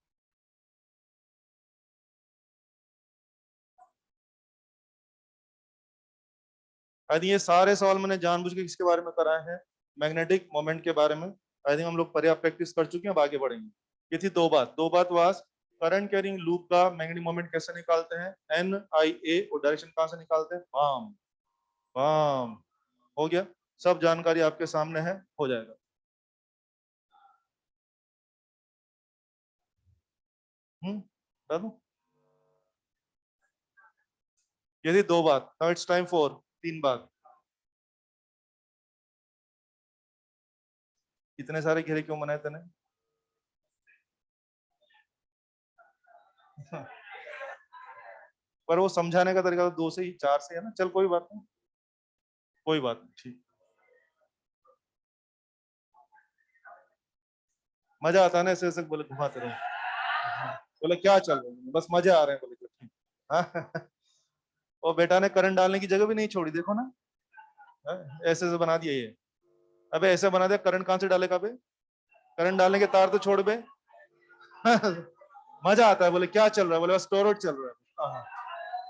S1: आई थिंक ये सारे सवाल मैंने जानबूझ के किसके बारे में कराए हैं, मैग्नेटिक मोमेंट के बारे में। आई थिंक हम लोग पर्याप्त प्रैक्टिस कर चुके हैं, अब आगे बढ़ेंगे। ये थी दो बात वास, करंट कैरिंग लूप का मैग्नेटिक मोमेंट कैसे निकालते हैं, एन आई ए, और डायरेक्शन कहां से निकालते हैं, बाम बाम, हो गया, सब जानकारी आपके सामने है, हो जाएगा। बता दूं, ये थी 2 बात, नाउ इट्स टाइम फॉर 3 बात। इतने सारे घेरे क्यों बनाए तने? पर वो समझाने का तरीका तो 2 से ही 4 से है ना, चल कोई बात नहीं, कोई बात नहीं, ठीक। मजा आता है ना ऐसे ऐसे बोले घुमाते रहो, बोले क्या चल रहा है, बस मजे आ रहे हैं, बोले तो ठीक। हाँ। और बेटा ने करंट डालने की जगह भी नहीं छोड़ी, देखो ना, हाँ, ऐसे ऐसे बना दिया ये। अबे ऐसे बना दिया, करंट कहां से डालेगा बे, करंट डालने के तार तो छोड़ बे। मजा आता है, बोले क्या चल रहा है, बोले बस टोरट चल रहा है, हाँ,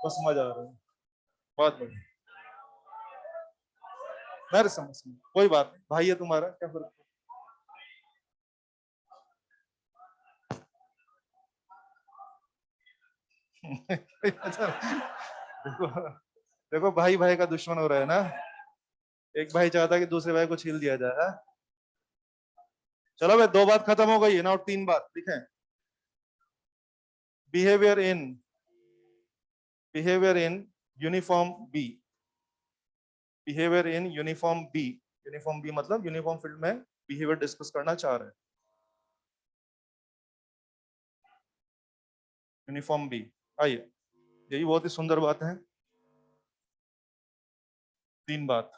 S1: बस मजा आ रहा है, बहुत बढ़िया। मेरे समझ में कोई बात नहीं, भाई है तुम्हारा, क्या फर्क पड़ता है? देखो, देखो भाई भाई का दुश्मन हो रहा है ना, एक भाई चाहता है कि दूसरे भाई को छील दिया जाए, हाँ? चलो भाई, 2 बात खत्म हो गई है ना, और 3 बात लिखें, behaviour in, behaviour in uniform B, behaviour in uniform B, uniform B मतलब यूनिफॉर्म फील्ड में बिहेवियर डिस्कस करना चाह रहे हैं, यूनिफॉर्म बी। आइए, यही बहुत ही सुंदर बात है, 3 बात।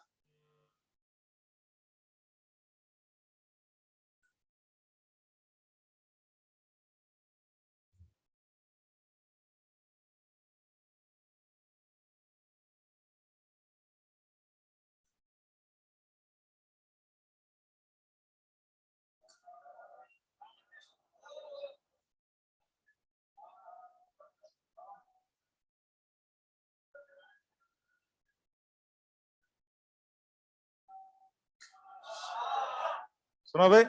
S1: सुनो भाई,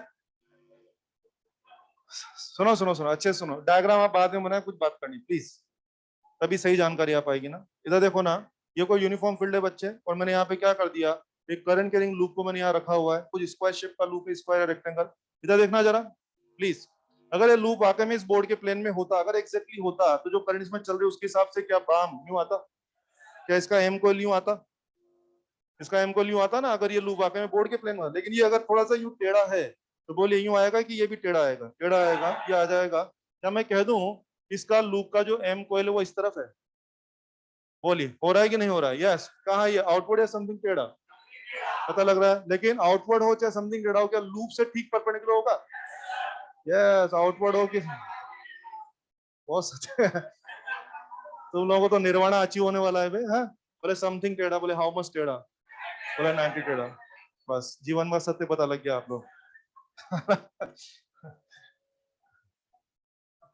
S1: सुनो सुनो सुनो, अच्छे सुनो। डायग्राम आप बाद में बनाए, कुछ बात करनी प्लीज, तभी सही जानकारी आ पाएगी ना। इधर देखो ना, ये कोई यूनिफॉर्म फील्ड है बच्चे, और मैंने यहाँ पे क्या कर दिया, एक करंट कैरिंग लूप को मैंने यहाँ रखा हुआ है, कुछ स्क्वायर शेप का लूप है, स्क्वायर रेक्टेंगल। इधर देखना जरा प्लीज, अगर ये लूप वाकई में इस बोर्ड के प्लेन में होता, अगर एग्जैक्टली होता, तो जो करंट इसमें चल रही है उसके हिसाब से क्या बाम यूं आता, क्या इसका एम को यूं आता, इसका एम को यूं आता ना, अगर ये लूप वाकई में बोर्ड के प्लेन में। लेकिन ये अगर थोड़ा सा यूं टेढ़ा है, तो बोलिए यूं आएगा कि ये भी टेढ़ा आएगा, टेढ़ा आएगा, ये आ जाएगा। क्या मैं कह दूं इसका लूप का जो एम कोयल है वो इस तरफ है, बोलिए हो रहा है कि नहीं हो रहा है? यस। कहाँ ये आउटवर्ड या समथिंग टेढ़ा, पता लग रहा है। लेकिन आउटवर्ड हो चाहे समथिंग टेढ़ा हो, क्या लूप से ठीक परपेंडिकुलर होगा? यस, आउटवर्ड हो कि बहुत सच है। तुम लोगों को तो निर्वाणा अचीव होने वाला है भाई। हाँ, बोले समथिंग टेढ़ा, बोले हाउ मच टेढ़ा, बोले 90 टेढ़ा। बस जीवन का सत्य पता लग गया आप लोग।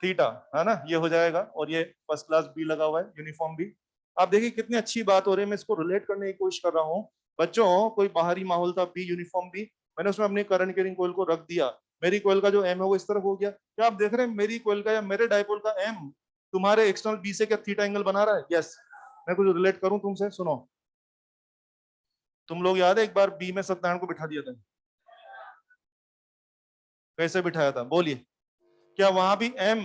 S1: थीटा है ना, ये हो जाएगा, और ये फर्स्ट क्लास बी लगा हुआ है, यूनिफॉर्म बी। आप देखिए कितनी अच्छी बात हो रही है, मैं इसको रिलेट करने की कोशिश कर रहा हूँ। बच्चों, कोई बाहरी माहौल था, बी यूनिफॉर्म बी, मैंने उसमें अपनी करंट कैरिंग कोयल को रख दिया, मेरी कोयल का जो एम है वो इस तरफ हो गया। क्या आप देख रहे हैं मेरी कोयल का या मेरे डायपोल का एम तुम्हारे एक्सटर्नल बी से क्या थीटा एंगल बना रहा है? यस। मैं कुछ रिलेट करूं तुमसे, सुनो। तुम लोग याद है एक बार बी में सत्यनारायण को बिठा दिया था, कैसे बिठाया था बोलिए? क्या वहां भी एम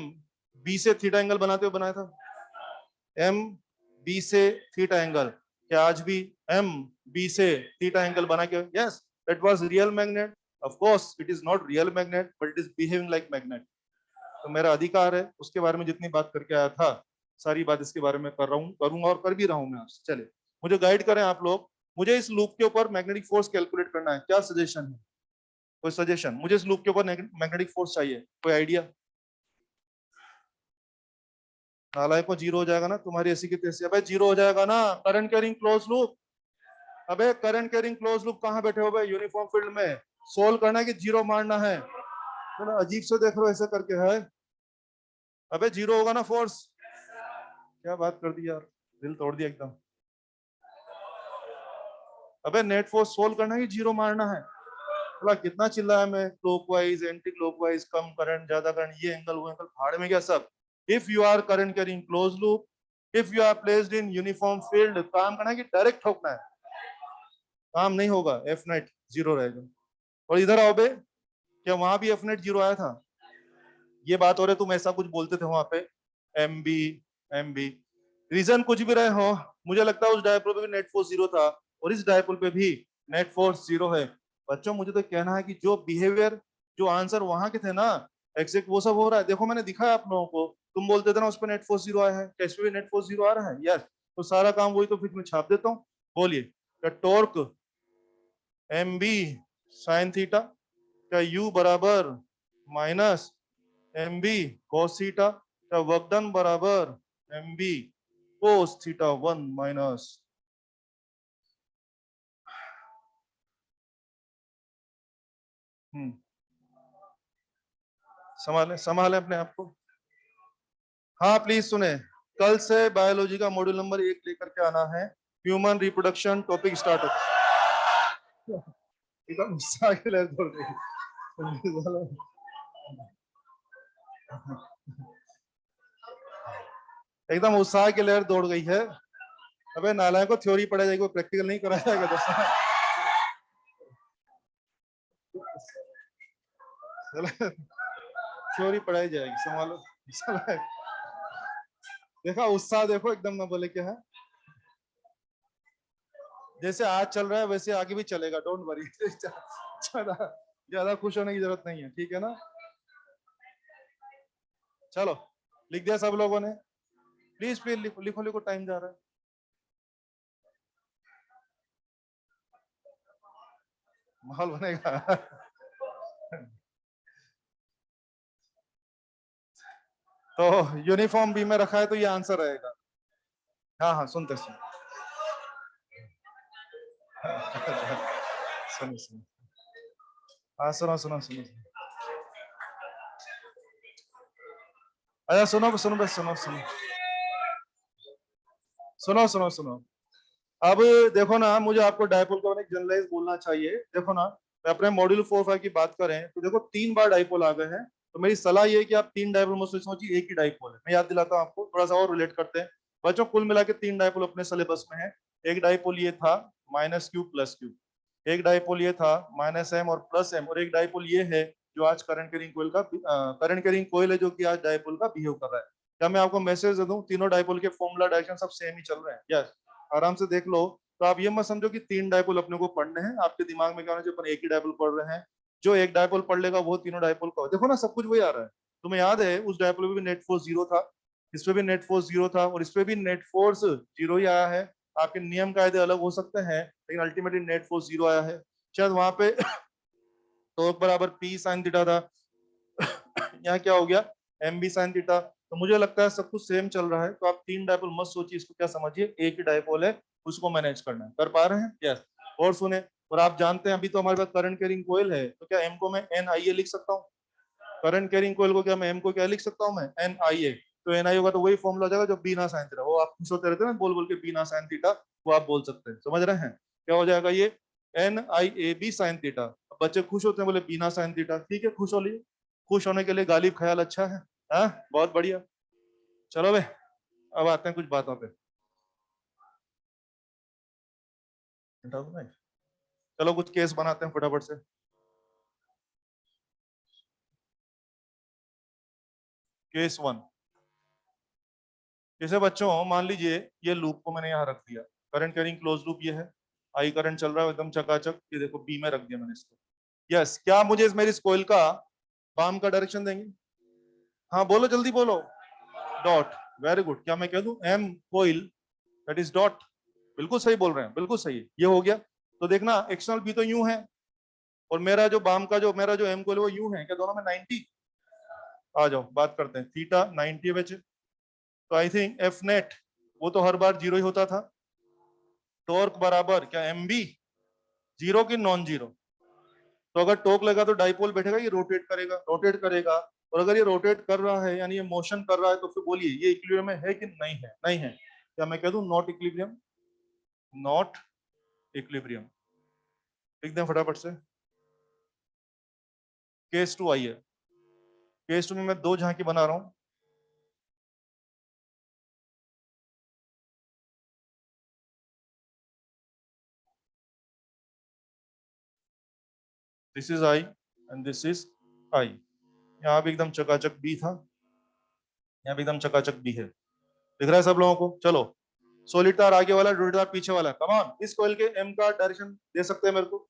S1: बी से थीटा एंगल बनाते हुए बनाया था? एम बी से थीटा एंगल, क्या आज भी एम बी से थीटा एंगल बना के? Yes, it was real magnet. Of course it is not real magnet, but it is behaving like magnet. तो मेरा अधिकार है उसके बारे में जितनी बात करके आया था, सारी बात इसके बारे में कर रहा हूँ, करूंगा और कर भी रहा हूँ मैं आपसे। चले, मुझे गाइड करें आप लोग। मुझे इस लूप के ऊपर मैग्नेटिक फोर्स कैलकुलेट करना है, क्या सजेशन है? कोई सजेशन? मुझे इस लूप के ऊपर मैग्नेटिक फोर्स चाहिए, कोई आइडिया? नालायक को जीरो हो जाएगा ना तुम्हारी ऐसी की तैसी। अबे जीरो हो जाएगा ना, करंट कैरिंग क्लोज लूप। अबे करंट कैरिंग क्लोज लूप कहाँ बैठे हो भाई? यूनिफॉर्म फील्ड में सोल्व करना है कि जीरो मारना है? चलो अजीब से देख रहे हो ऐसे करके है। अबे जीरो होगा ना फोर्स। क्या बात कर दी यार, दिल तोड़ दिया एकदम। अबे नेट फोर्स सोल्व करना है कि जीरो मारना है? बोला कितना चिल्लाया मैं, क्लॉकवाइज एंटी क्लॉकवाइज, कम करंट ज्यादा करंट, ये एंगल वो एंगल, भाड़ में क्या सब। If you are current carrying close loop, if you are placed in uniform field, काम करना है कि डायरेक्ट ठोकना है? काम नहीं होगा, एफ नेट जीरो रहेगा। और इधर आओ बे, क्या वहां भी एफ नेट जीरो आया था? ये बात हो रही, तुम ऐसा कुछ बोलते थे वहां पे, M B, M B. Reason कुछ भी रहे हो, मुझे लगता है उस डायपोल पे भी नेट फोर्स जीरो था, और इस डायपोल पे भी नेट फोर्स जीरो है। बच्चों मुझे तो कहना है कि जो बिहेवियर, जो आंसर वहां के थे ना, एग्जैक्ट वो सब हो रहा है। देखो मैंने दिखाया आप लोगों को, तुम बोलते थे ना उस पर नेट फोर्स जीरो आया है, क्या इस पे भी नेट फोर्स जीरो आ रहा है? यस। तो सारा काम वही, तो फिर मैं छाप देता हूँ। बोलिए, क्या torque M B sine theta, क्या यू बराबर minus M B cos theta, क्या वर्क डन बराबर M B cos theta one minus. संभाले संभाले अपने आप को। हाँ प्लीज सुने, कल से बायोलॉजी का मॉड्यूल नंबर 1 लेकर के आना है, ह्यूमन रिप्रोडक्शन टॉपिक स्टार्ट हो। एकदम गुस्सा के लिए छोड़ दी। एकदम उत्साह की लहर दौड़ गई है। अबे नालायक को थ्योरी पढ़ाई जाएगी, प्रैक्टिकल नहीं कराया जाएगा दोस्तों। थ्योरी पढ़ाई जाएगी, संभालो। देखा उत्साह, देखो एकदम ना बोले क्या है। जैसे आज चल रहा है वैसे आगे भी चलेगा, डोंट वरी। ज्यादा ज्यादा खुश होने की जरूरत नहीं है, ठीक है ना? चलो, लिख दिया सब लोगों ने? प्लीज प्लीज लिखो लिखो लिखो, टाइम जा रहा है। माहौल बनेगा। तो यूनिफॉर्म बी में रखा है तो ये आंसर रहेगा। हाँ हाँ, सुनते सुन। सुनो सुनो, हाँ सुनो सुनो सुनो। अच्छा सुनो सुनो बस, सुनो सुनो सुनो सुनो सुनो। अब देखो ना, मुझे आपको डायपोल का जनरलाइज बोलना चाहिए। देखो ना, तो अपने मॉड्यूल 4-5 की बात करें तो देखो 3 बार डाइपोल आ गए हैं। तो मेरी सलाह ये है कि आप 3 डाइपोल मत सोचिए, एक ही डाइपोल है। मैं याद दिलाता हूँ आपको, थोड़ा सा और रिलेट करते हैं बच्चों। कुल मिला के 3 डाइपोल अपने सिलेबस में है। एक डाइपोल ये था माइनस क्यू प्लस क्यू, एक डाइपोल ये था माइनस एम और प्लस एम, और एक डाइपोल ये है जो आज करंट कैरिंग कोयल का करंट कैरिंग कोयल है जो कि आज डाइपोल का बिहेव कर रहा है। क्या मैं आपको मैसेज दे दूं, तीनों डाइपोल के फॉर्मूला डायरेक्शन सब सेम ही चल रहे हैं। यस, आराम से देख लो। तो आप ये मत समझो कि 3 डाइपोल अपने को पढ़ने हैं। आपके दिमाग में क्या होना चाहिए, अपन एक ही डाइपोल पढ़ रहे हैं। जो एक डाइपोल पढ़ लेगा वो तीनों डाइपोल का, देखो ना सब कुछ वही आ रहा है। तुम्हें याद है उस डाइपोल में भी नेट फोर्स जीरो था, इस पे भी नेट फोर्स जीरो था, और इस पे भी नेट फोर्स जीरो ही आया है। आपके नियम कायदे अलग हो सकते हैं लेकिन अल्टीमेटली नेट फोर्स जीरो आया है। शायद वहां पे टॉर्क बराबर पी साइन थीटा था, यहाँ क्या हो गया, एम बी साइन थीटा। तो मुझे लगता है सब कुछ सेम चल रहा है। तो आप 3 डाइपोल मत सोचिए, इसको क्या समझिए, एक ही डाइपोल है, उसको मैनेज करना है। कर पा रहे हैं? यस। और सुने, और आप जानते हैं अभी तो हमारे पास करंट कैरिंग कोयल है, तो क्या एम को मैं एन आई ए लिख सकता हूँ? करंट कैरिंग कोयल को क्या मैं एम को क्या लिख सकता हूँ, मैं एन आई ए। तो एन आई होगा तो वही फॉर्मूला हो जाएगा जो बीना साइन थीटा, वो आप खुश होते रहते हैं बोल बोल के बीना साइन थीटा, वो आप बोल सकते हैं। समझ रहे हैं? क्या हो जाएगा ये, N I A B sine theta. बच्चे खुश होते हैं, बोले बीना साइन थीटा, ठीक है खुश हो लिए। खुश होने के लिए गालिब ख्याल अच्छा है। हाँ, बहुत बढ़िया। चलो भाई, अब आते हैं कुछ बातों पे। चलो कुछ केस बनाते हैं फटाफट से। केस 1, जैसे बच्चों मान लीजिए ये लूप को मैंने यहाँ रख दिया, करंट कैरिंग क्लोज लूप ये है, आई करंट चल रहा है एकदम चकाचक, ये देखो बी में रख दिया मैंने इसको। यस, क्या मुझे इस मेरी इस कोयल का बाम का डायरेक्शन देंगे? हाँ बोलो, जल्दी बोलो। Dot, very good. क्या मैं कह दूं M coil that is dot? बिल्कुल सही बोल रहे हैं, बिल्कुल सही है। ये हो गया। तो देखना एक्सटर्नल बी तो यूं है, और मेरा जो बाम का जो मेरा जो एम कोयल वो यूं है, क्या दोनों में 90? आ जाओ बात करते हैं। थीटा 90 बचे, तो आई थिंक एफ नेट वो तो हर बार जीरो ही होता था। टॉर्क बराबर क्या एम बी, जीरो की नॉन जीरो? तो अगर टोक लगा तो डाइपोल बैठेगा, ये रोटेट करेगा, रोटेट करेगा। और अगर ये रोटेट कर रहा है यानी ये मोशन कर रहा है, तो फिर बोलिए ये इक्विलिब्रियम में है कि नहीं है? नहीं है। क्या मैं कह दूं नॉट इक्विलिब्रियम? Not equilibrium. लिख दें फटाफट से। केस 2 आई है। केस 2 में मैं 2 झांकी बना रहा हूं। This is I and this is I. यहाँ भी एकदम चकाचक बी था, यहाँ भी एकदम चकाचक बी है। दिख रहा है सब लोगों को? चलो, सॉलिड तार आगे वाला, ड्यूटी तार पीछे वाला। कम ऑन, इस कॉइल के एम का डायरेक्शन दे सकते हैं मेरे को?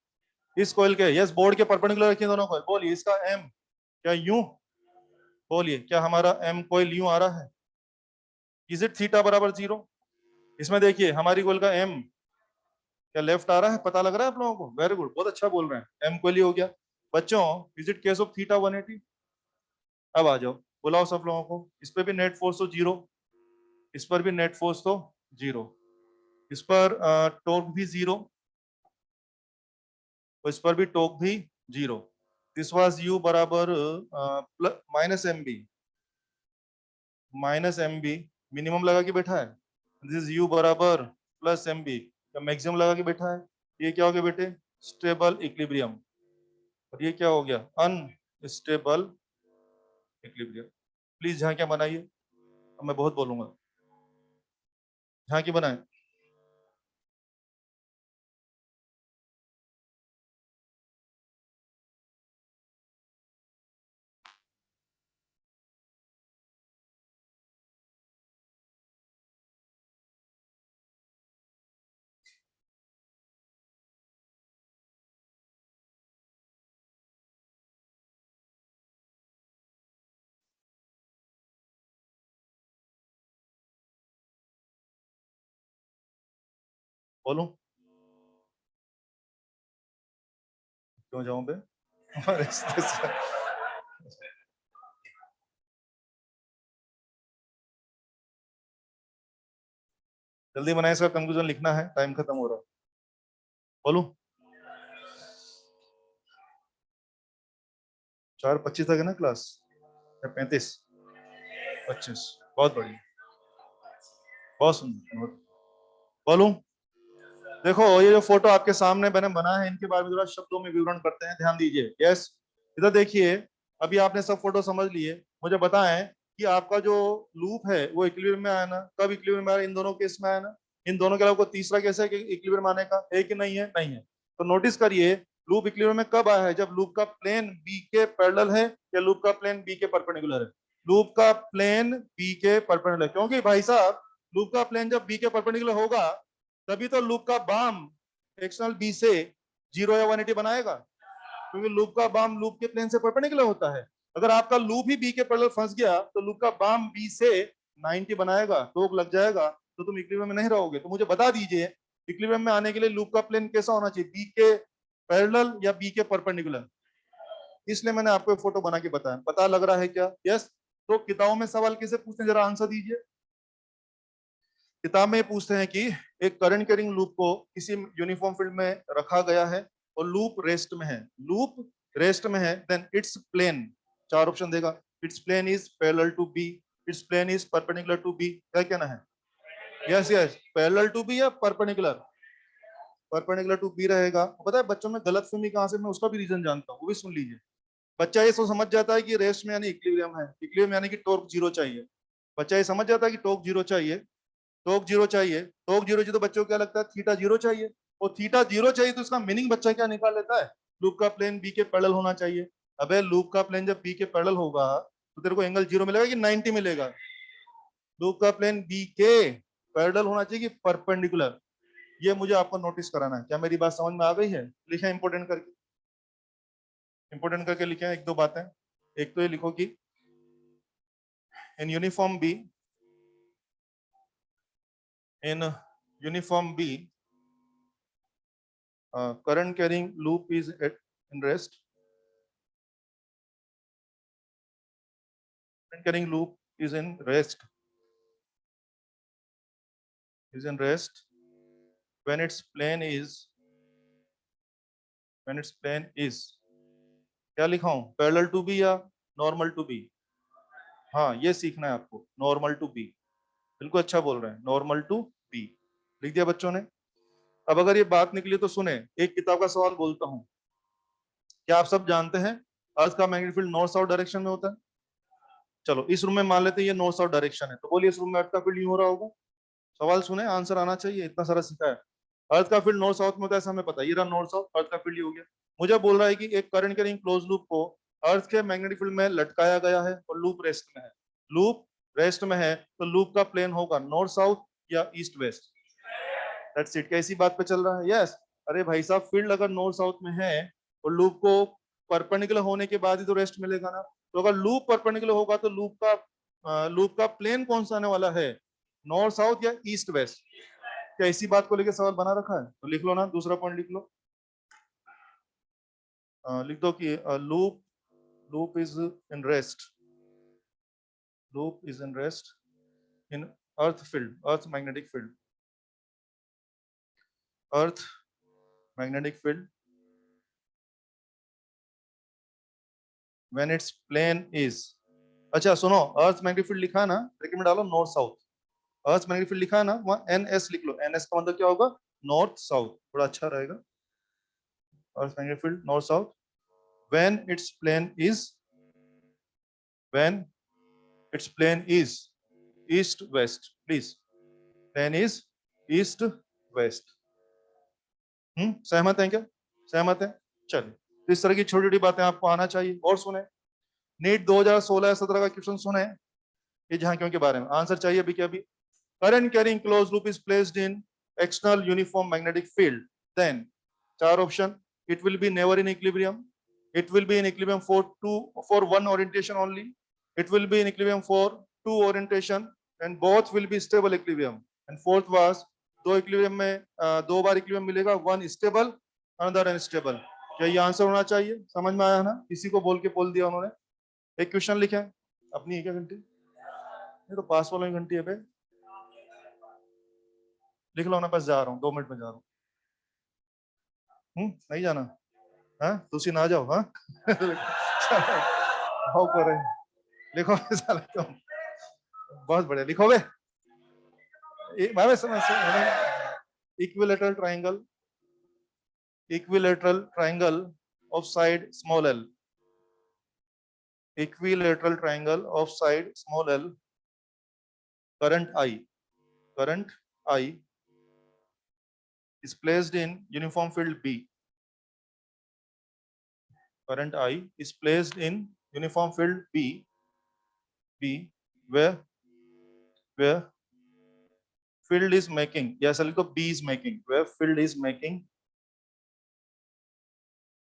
S1: इस कॉइल के, यस, बोर्ड के परपेंडिकुलर रखिए दोनों कॉइल। बोलिए इसका एम क्या यूं? बोलिए क्या हमारा एम कॉइल यूं आ रहा है? इज इट थीटा बराबर जीरो? इसमें देखिए हमारी कॉइल का एम क्या लेफ्ट आ रहा है, पता लग रहा है आप लोगों को? वेरी गुड, बहुत अच्छा बोल रहे हैं। एम कॉइल हो गया बच्चों। Is it case of theta 180? अब आ जाओ, बुलाओ सब लोगों को। इस पे भी नेट फोर्स तो जीरो, इस पर भी नेट फोर्स तो जीरो, इस पर टॉर्क भी जीरो, और इस पर भी टॉर्क भी जीरो। दिस वाज यू बराबर minus M B, minus M B minimum लगा के बैठा है। दिस यू बराबर प्लस एम बी का मैक्सिमम लगा के बैठा है। ये क्या हो गया बेटे, स्टेबल इक्विलिब्रियम। और ये क्या हो गया, अनस्टेबल इक्विलिब्रियम। प्लीज झांकियां बनाइए, अब मैं बहुत बोलूंगा। झांकी बनाए। बोलूं? क्यों जाऊं बे? अरे, जल्दी बनाए, इसका कंक्लूजन लिखना है, टाइम खत्म हो रहा है। बोलूं? 4:25 तक है ना क्लास, या 35? 25, बहुत बढ़िया, बहुत सुंदर। बोलूं? देखो ये जो फोटो आपके सामने मैंने बना है, इनके बारे में थोड़ा शब्दों में विवरण करते हैं, ध्यान दीजिए। यस, इधर देखिए, अभी आपने सब फोटो समझ लिए, मुझे बताएं कि आपका जो लूप है वो इक्विलिब्रियम में आया ना? कब इक्विलिब्रियम में आया? इन दोनों केस में आया ना? इन दोनों के अलावा कोई तीसरा केस है कि इक्विलिब्रियम आने का? है कि नहीं है? नहीं है। तो नोटिस करिए, लूप इक्विलिब्रियम में कब आया है? जब लूप का प्लेन बी के पैरेलल है या लूप का प्लेन बी के परपेंडिकुलर है? लूप का प्लेन बी के परपेंडिकुलर, क्योंकि भाई साहब लूप का प्लेन जब बी के परपेंडिकुलर होगा तभी तो लूप का बाम एक्सटर्नल बी से 0 या 180 बनाएगा, क्योंकि लूप का बाम लूप के प्लेन से परपेंडिकुलर होता है। अगर आपका लूप ही बी के पैरेलल फंस गया तो लूप का बाम बी से 90 बनाएगा, टोक लग जाएगा, तो तुम इक्विलिब्रियम में नहीं रहोगे। तो मुझे बता दीजिए, इक्विलिब्रियम में आने के लिए लूप का प्लेन कैसा होना चाहिए? बी के पैरेलल या बी के परपेंडिकुलर? इसलिए मैंने आपको फोटो बना के बताया। पता लग रहा है क्या? यस। तो किताबों में सवाल कैसे पूछते हैं, जरा आंसर दीजिए। किताब में पूछते हैं कि एक करंट कैरिंग लूप को किसी यूनिफॉर्म फील्ड में रखा गया है और लूप रेस्ट में है। लूप रेस्ट में है, देन इट्स प्लेन, चार ऑप्शन देगा। Its plane is parallel to B, its plane is perpendicular to B, क्या कहना है? Yes yes, parallel to B या परपेंडिकुलर? परपेंडिकुलर टू बी रहेगा। पता है बच्चों में गलतफहमी कहां से, मैं उसका भी रीजन जानता हूँ, वो भी सुन लीजिए। बच्चा ये समझ जाता है कि रेस्ट में यानी इक्विलिब्रियम है, इक्विलिब्रियम यानी कि टॉर्क जीरो चाहिए। बच्चा ये समझ जाता है कि टॉर्क जीरो चाहिए, टॉर्क जीरो चाहिए, टॉर्क जीरो जी, तो बच्चों को क्या लगता है? थीटा जीरो चाहिए। और थीटा जीरो चाहिए तो इसका मीनिंग बच्चा क्या निकाल लेता है? लूप का प्लेन बी के पैरेलल होना चाहिए। अबे लूप का प्लेन जब बी के पैरेलल होगा तो तेरे को एंगल जीरो मिलेगा कि 90 मिलेगा? लूप का प्लेन बी के पैरेलल होना चाहिए कि परपेंडिकुलर? ये मुझे आपको नोटिस कराना है। क्या मेरी बात समझ में आ गई है? लिखे इंपोर्टेंट करके, इंपोर्टेंट करके लिखे एक दो बातें। एक तो ये लिखो कि in uniform B, in uniform B current carrying loop is at in rest, current carrying loop is in rest, is in rest when its plane is, when its plane is, क्या लिखा हूं? पैरेलल टू बी या नॉर्मल टू बी? हाँ ये सीखना है आपको, नॉर्मल टू बी। बिल्कुल अच्छा बोल रहे हैं, नॉर्मल टू बी। लिख दिया बच्चों ने? अब अगर ये बात निकली तो सुने, एक किताब का सवाल बोलता हूं। क्या आप सब जानते हैं अर्थ का magnetic field north south direction में होता है? चलो इस रूम में मान लेते हैं ये नॉर्थ साउथ डायरेक्शन है, तो बोलिए इस रूम में अर्थ का फील्ड यूं हो रहा होगा? सवाल सुने, आंसर आना चाहिए, इतना सारा सीखा है। अर्थ का फील्ड नॉर्थ साउथ में होता है, ऐसा हमें पता है। ये रहा नॉर्थ साउथ, अर्थ का फील्ड ही हो गया। मुझे बोल रहा है कि एक करंट कैरिंग क्लोज लूप को अर्थ के मैग्नेटिक फील्ड में लटकाया गया है और लूप रेस्ट में है। लूप रेस्ट में है तो लूप का प्लेन होगा नॉर्थ साउथ या ईस्ट वेस्ट। That's it. कैसी बात पे चल रहा है? यस। अरे भाई साहब, फील्ड अगर नॉर्थ साउथ में है और लूप को परपेंडिकुलर होने के बाद ही तो रेस्ट मिलेगा ना। तो अगर लूप परपेंडिकुलर होगा तो लूप का प्लेन कौन सा आने वाला है? नॉर्थ साउथ या ईस्ट वेस्ट? क्या इसी बात को लेकर सवाल बना रखा है? तो लिख लो ना, दूसरा पॉइंट लिख लो। लिख दो कि loop loop is in rest, loop is in rest in earth field, earth magnetic field, earth magnetic field when its plane is, अच्छा सुनो, अर्थ मैग्नेटिक फील्ड लिखा है ना, ब्रैकेट में डालो नॉर्थ साउथ। अर्थ मैग्नेटिक फील्ड लिखा है ना, वहां एन एस लिख लो। एन एस का मतलब क्या होगा? नॉर्थ साउथ, थोड़ा अच्छा रहेगा। Earth magnetic field north south when its plane is, when its plane is east west, please, plane is east west. सहमत है क्या? सहमत है? चलिए, तो इस तरह की छोटी छोटी बातें आपको आना चाहिए। और सुने, नीट 2016-17 का क्वेश्चन सुने, ये झांकियों के बारे में आंसर चाहिए अभी के अभी। Current carrying close loop is placed in external uniform magnetic field, then चार option, it will be never in equilibrium, it will be in equilibrium for one orientation only, it will be in equilibrium for two orientation, and both will be stable equilibrium, and fourth was दो इक्विलिब्रियम में दो बार इक्विलिब्रियम मिलेगा, वन स्टेबल अनदर अनस्टेबल। क्या ये आंसर होना चाहिए? समझ में आया ना? किसी को बोल के बोल दिया उन्होंने। एक क्वेश्चन लिखे अपनी, एक घंटी, ये तो पास वालों की घंटी है बे। लिख लो ना, बस जा रहा हूँ, 2 मिनट में जा रहा हूँ। नहीं जाना? हाँ तुसी ना जाओ। हाँ आओ करे, लिखो साला तुम, बहुत बढ़िया लिखो बे। भाई समझ equilateral triangle of side small l, equilateral triangle of side small l, current I is placed in uniform field B. Current I is placed in uniform field B where field is making, yes लिखो B is making, where field is making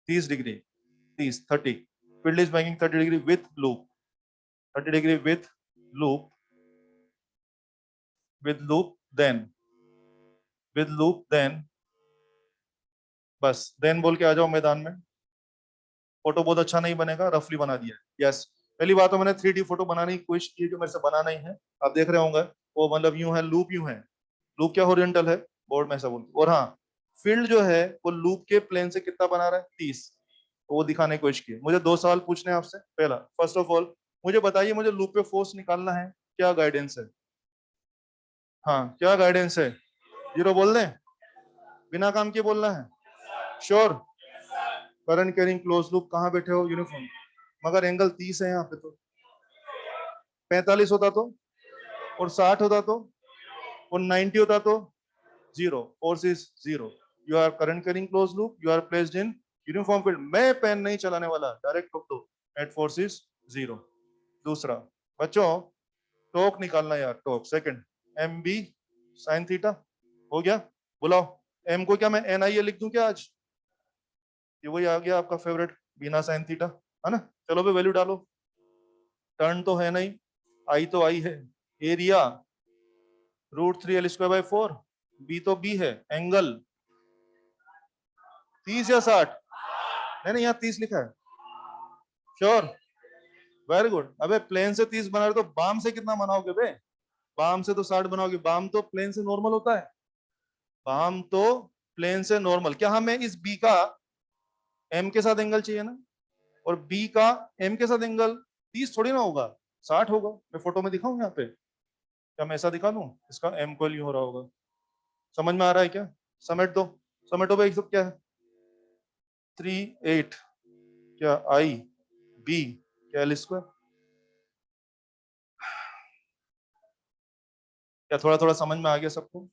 S1: 30 degree, 30, field is making 30 degree with loop, 30 degree with loop, then बस देन बोल के आ जाओ मैदान में। फोटो बहुत अच्छा नहीं बनेगा, रफली बना दिया। यस, पहली बात तो मैंने 3D फोटो बनाने की कोशिश की जो मेरे से बना नहीं है, आप देख रहे होंगे वो मतलब यूं है, लूप यूं है, लूप क्या हॉरिजॉन्टल है, बोर्ड में ऐसा बोलते। और हाँ, फील्ड जो है वो लूप के प्लेन से कितना बना रहा है, 30, तो वो दिखाने की कोशिश की। मुझे 2 सवाल पूछने हैं आपसे। पहला, फर्स्ट ऑफ ऑल मुझे बताइए, मुझे लूप पे फोर्स निकालना है, क्या गाइडेंस है? हाँ, क्या गाइडेंस है? 0 बोल दें, बिना काम किए बोलना है? Sure? Current carrying close loop, कहाँ बैठे हो? यूनिफॉर्म। मगर एंगल 30 है यहाँ पे, तो 45 होता तो, और 60 होता तो, और 90 होता तो 0, force is 0। You are current carrying close loop, you are placed in uniform field. मैं पेन नहीं चलाने वाला, डायरेक्ट ठोक दो, एट फोर्स इज 0। दूसरा बच्चों, टॉर्क निकालना यार, torque second, M B sine theta, हो गया? बुलाओ, एम को क्या मैं एन आई ए लिख दूं क्या आज? ये वही आ गया आपका फेवरेट, बिना साइन थीटा, है ना? चलो भाई वैल्यू डालो, टर्न तो है नहीं, आई तो आई है, एरिया √3l²/4, बी तो बी है, एंगल 30 या 60? नहीं यहाँ 30 लिखा है। श्योर? Very good. अबे प्लेन से 30 बना रहे तो बाम से कितना बनाओगे बे? बाम से तो 60 बनाओगे, बाम तो प्लेन से नॉर्मल होता है, बाम तो प्लेन से नॉर्मल। क्या हमें इस बी का एम के साथ एंगल चाहिए ना, और बी का एम के साथ एंगल 30 थोड़ी ना होगा, 60 होगा। मैं फोटो में दिखाऊं यहाँ पे, क्या मैं ऐसा दिखा दूं? इसका एम को यूं हो रहा होगा, समझ में आ रहा है क्या? समेट दो, समेटो भाई, सब क्या है? 3 8 क्या आई बी क्या l², क्या थोड़ा थोड़ा समझ में आ गया सबको?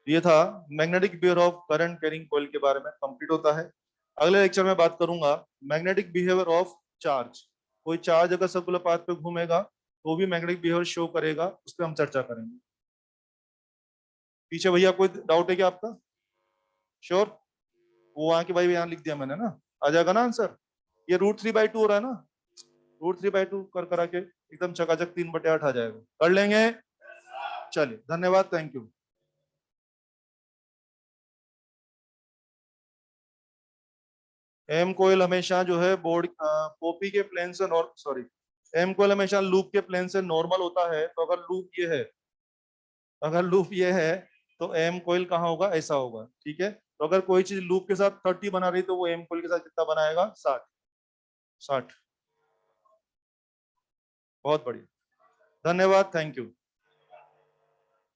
S1: ये था magnetic behaviour of current carrying coil के बारे में, कंप्लीट होता है। अगले लेक्चर में बात करूंगा मैग्नेटिक बिहेवियर ऑफ चार्ज। कोई चार्ज अगर सर्कुलर पाथ पे घूमेगा तो भी मैग्नेटिक बिहेवियर शो करेगा, उस पर हम चर्चा करेंगे। पीछे भैया कोई डाउट है क्या आपका? श्योर? वो वहां के भाई यहाँ लिख दिया मैंने ना, आ जाएगा ना आंसर? ये √3/2 हो रहा है ना, √3/2 कर करा के एकदम चकाचक 3/8 आ जाएगा, कर लेंगे। चलिए, धन्यवाद, थैंक यू। एम कोयल हमेशा जो है बोर्ड कॉपी के प्लेन से सॉरी, एम कोयल हमेशा लूप के प्लेन से नॉर्मल होता है। तो अगर लूप ये है, अगर लूप ये है तो एम कोयल कहाँ होगा? ऐसा होगा, ठीक है? तो अगर कोई चीज लूप के साथ 30 बना रही तो वो एम कोयल के साथ कितना बनाएगा? 60। 60। बहुत बढ़िया, धन्यवाद, थैंक यू।